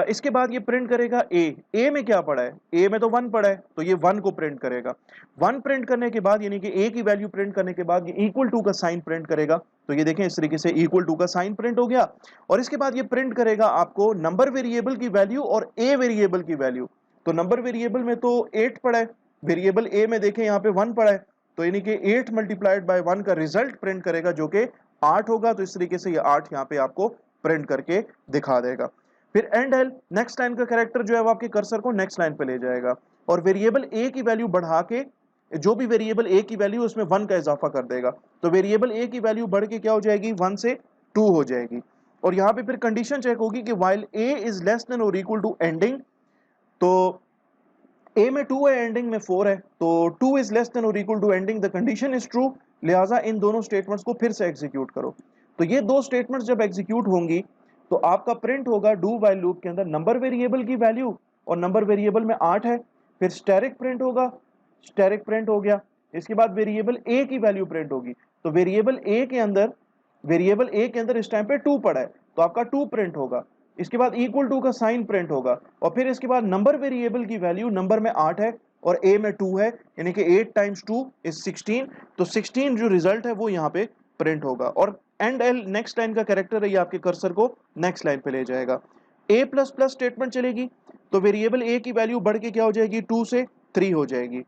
इसके बाद ये प्रिंट करेगा ए में क्या पड़ा है, ए में तो 1 पड़ा है, तो ये 1 को प्रिंट करेगा। 1 प्रिंट करने के बाद यानी कि ए की वैल्यू प्रिंट करने के बाद ये इक्वल टू का साइन प्रिंट करेगा। तो ये देखें इस तरीके से इक्वल टू का साइन प्रिंट हो गया। और इसके बाद ये प्रिंट करेगा आपको नंबर वेरिएबल की वैल्यू और ए वेरिएबल की वैल्यू। तो नंबर वेरिएबल में तो 8 पड़ा है, वेरिएबल ए में देखें यहाँ पे 1 पड़ा है, तो यानी कि 8 मल्टीप्लाइड बाय 1 का रिजल्ट प्रिंट करेगा जो कि 8 होगा। तो इस तरीके से ये 8 यहाँ पे आपको प्रिंट करके दिखा देगा। फिर एंड एल, नेक्स्ट लाइन का कैरेक्टर जो है वो आपके कर्सर को नेक्स्ट लाइन पे ले जाएगा और वेरिएबल ए की वैल्यू बढ़ा के, जो भी वेरिएबल ए की वैल्यू उसमें 1 का इजाफा कर देगा। तो वेरिएबल ए की वैल्यू बढ़ के क्या हो जाएगी, 1 से 2 हो जाएगी। और यहाँ पे फिर कंडीशन चेक होगी कि while a is less than और इक्वल टू एंडिंग, तो ए में 2 है, एंडिंग में 4 है, तो 2 इज लेस देन और equal to ending, the condition is true, लिहाजा इन दोनों स्टेटमेंट्स को फिर से एग्जीक्यूट करो। तो ये दो स्टेटमेंट्स जब एग्जीक्यूट होंगी तो आपका प्रिंट होगा डू वाइल लूप के अंदर नंबर वेरिएबल की वैल्यू, और नंबर वेरिएबल में 8 है। फिर स्टैरिक प्रिंट होगा, स्टैरिक प्रिंट हो गया। इसके बाद वेरिएबल ए की वैल्यू प्रिंट होगी। तो वेरिएबल ए के अंदर इस टाइम पे 2 पड़ा है, तो आपका 2 प्रिंट होगा। इसके बाद इक्वल टू का साइन प्रिंट होगा और फिर इसके बाद नंबर वेरिएबल की वैल्यू, नंबर में 8 है और ए में 2 है, यानी कि 8 टाइम्स 2 इज 16। तो 16 जो रिजल्ट है वो यहाँ पे प्रिंट होगा। और एंड एल नेक्स्ट लाइन का कैरेक्टर है, ये आपके कर्सर को नेक्स्ट लाइन पे ले जाएगा। ए प्लस प्लस स्टेटमेंट चलेगी, तो वेरिएबल ए की वैल्यू बढ़ के क्या हो जाएगी, 2 से 3 हो जाएगी।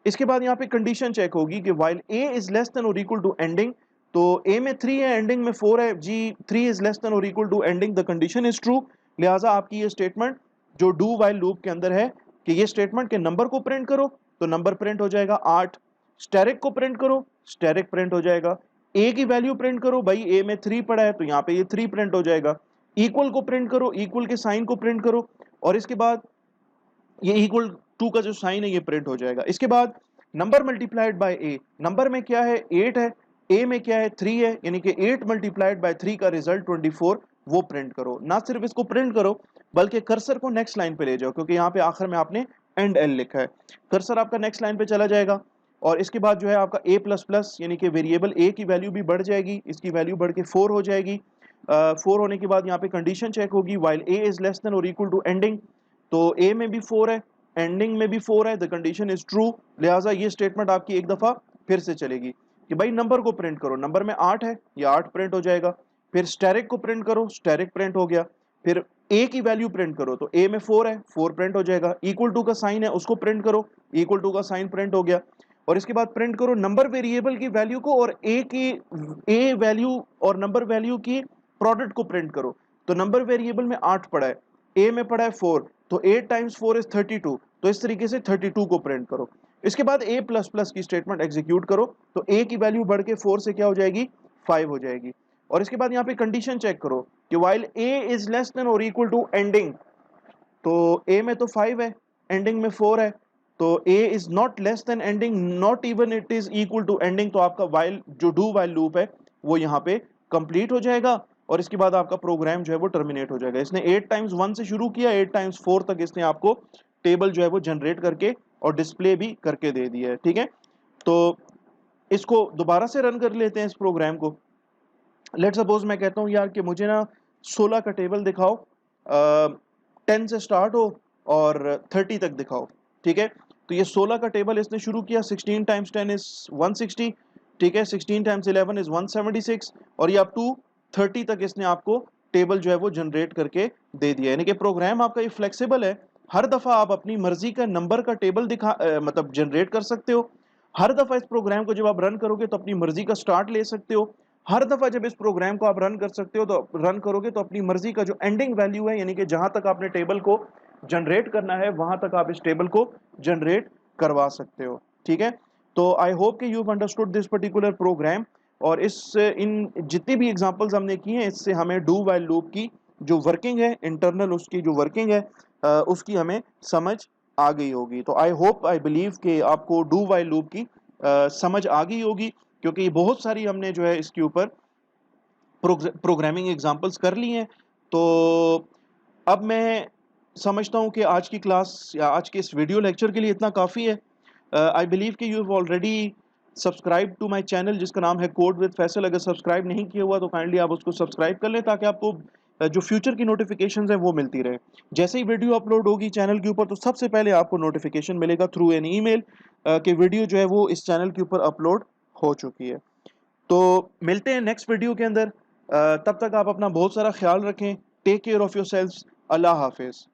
इसके बाद यहाँ पे कंडीशन चेक होगी कि while a is less than और इक्वल टू एंडिंग, तो ए में 3 है, एंडिंग में 4 है जी, 3 इज लेस देन और equal to ending, the condition is true, लिहाजा आपकी ये स्टेटमेंट जो डू वाइल लूप के अंदर है कि ये स्टेटमेंट के नंबर को प्रिंट करो, तो नंबर प्रिंट हो जाएगा 8। स्टैरिक को प्रिंट करो, स्टैरिक प्रिंट हो जाएगा। ए की वैल्यू प्रिंट करो, भाई ए में 3 पड़ा है तो यहाँ पे ये 3 प्रिंट हो जाएगा। इक्वल को प्रिंट करो, इक्वल के साइन को प्रिंट करो, और इसके बाद ये इक्वल टू का जो साइन है ये प्रिंट हो जाएगा। इसके बाद number multiplied by A, number में क्या है 8 है, ए में क्या है 3 है, यानी कि 8 मल्टीप्लाइड बाय 3 का रिजल्ट 24, वो प्रिंट करो। ना सिर्फ इसको प्रिंट करो बल्कि कर्सर को नेक्स्ट लाइन पे ले जाओ, क्योंकि यहाँ पे आखिर में आपने एंड एल लिखा है, कर्सर आपका नेक्स्ट लाइन पे चला जाएगा, और इसके बाद जो है आपका ए प्लस प्लस यानी कि वेरिएबल ए की वैल्यू भी बढ़ जाएगी, इसकी वैल्यू बढ़ के 4 हो जाएगी। 4 होने के बाद यहाँ पे कंडीशन चेक होगी, while a is less than और इक्वल टू एंडिंग, तो ए में भी 4 है, एंडिंग में भी 4 है, द कंडीशन इज ट्रू, लिहाजा ये स्टेटमेंट आपकी एक दफा फिर से चलेगी कि भाई नंबर को प्रिंट करो, नंबर में 8 है, ये 8 प्रिंट हो जाएगा। फिर स्टेरिक को प्रिंट करो, स्टेरिक प्रिंट हो गया। फिर ए की वैल्यू प्रिंट करो, तो ए में 4 है, 4 प्रिंट हो जाएगा। इक्वल टू का साइन है, उसको प्रिंट करो, इक्वल टू का साइन प्रिंट हो गया। और इसके बाद प्रिंट करो नंबर वेरिएबल की वैल्यू को और ए वैल्यू और नंबर वैल्यू की प्रोडक्ट को प्रिंट करो। तो नंबर वेरिएबल में 8 पड़ा है, ए में पड़ा है 4, तो 8 टाइम्स 4 इज 32, तो इस तरीके से 32 को प्रिंट करो। इसके बाद ए प्लस प्लस की स्टेटमेंट एग्जीक्यूट करो, तो ए की वैल्यू बढ़ के 4 से क्या हो जाएगी 5 हो जाएगी। और इसके बाद यहाँ पे कंडीशन चेक करो कि while a is less than और इक्वल टू एंडिंग, तो ए में तो 5 है, एंडिंग में 4 है, तो a is not less than ending, not even it is equal to ending, तो आपका वाइल जो डू वाइल लूप है वो यहाँ पे कंप्लीट हो जाएगा, और इसके बाद आपका प्रोग्राम जो है वो टर्मिनेट हो जाएगा। इसने 8 टाइम्स 1 से शुरू किया, 8 टाइम्स 4 तक इसने आपको टेबल जो है वो जनरेट करके और डिस्प्ले भी करके दे दिया है। ठीक है, तो इसको दोबारा से रन कर लेते हैं इस प्रोग्राम को। लेट सपोज मैं कहता हूँ यार कि मुझे ना 16 का टेबल दिखाओ, 10 से स्टार्ट हो और 30 तक दिखाओ। ठीक है, तो ये 16 का टेबल इसने शुरू किया, 16 टाइम्स 10 इज 160, ठीक है, 16 टाइम्स 11 इज 176, और ये अप टू 30 तक इसने आपको टेबल जो है वो जनरेट करके दे दिया। यानी कि प्रोग्राम आपका ये फ्लेक्सिबल है, हर दफ़ा आप अपनी मर्जी का नंबर का टेबल मतलब जनरेट कर सकते हो। हर दफ़ा इस प्रोग्राम को जब आप रन करोगे तो अपनी मर्जी का स्टार्ट ले सकते हो। हर दफ़ा जब इस प्रोग्राम को आप रन कर सकते हो तो रन करोगे तो अपनी मर्जी का जो एंडिंग वैल्यू है, यानी कि जहां तक आपने टेबल को जनरेट करना है वहां तक आप इस टेबल को जनरेट करवा सकते हो। ठीक है, तो आई होप कि you have understood this particular program, और इस इन जितनी भी एग्जांपल्स हमने की हैं इससे हमें डू वाइल लूप की जो वर्किंग है, इंटरनल उसकी जो वर्किंग है उसकी हमें समझ आ गई होगी। तो आई होप आई बिलीव कि आपको डू वाइल लूप की समझ आ गई होगी, क्योंकि बहुत सारी हमने जो है इसके ऊपर प्रोग्रामिंग एग्जांपल्स कर ली हैं। तो अब मैं समझता हूं कि आज की क्लास या आज के इस वीडियो लेक्चर के लिए इतना काफ़ी है। आई बिलीव कि you have already subscribe to my channel जिसका नाम है कोड विद फैसल। अगर सब्सक्राइब नहीं किया हुआ तो काइंडली आप उसको सब्सक्राइब कर लें ताकि आपको जो फ्यूचर की नोटिफिकेशंस हैं वो मिलती रहे। जैसे ही वीडियो अपलोड होगी चैनल के ऊपर तो सबसे पहले आपको नोटिफिकेशन मिलेगा थ्रू एन ईमेल कि वीडियो जो है वो इस चैनल के ऊपर अपलोड हो चुकी है। तो मिलते हैं नेक्स्ट वीडियो के अंदर, तब तक आप अपना बहुत सारा ख्याल रखें। Take care of yourselves. अल्लाह हाफिज़।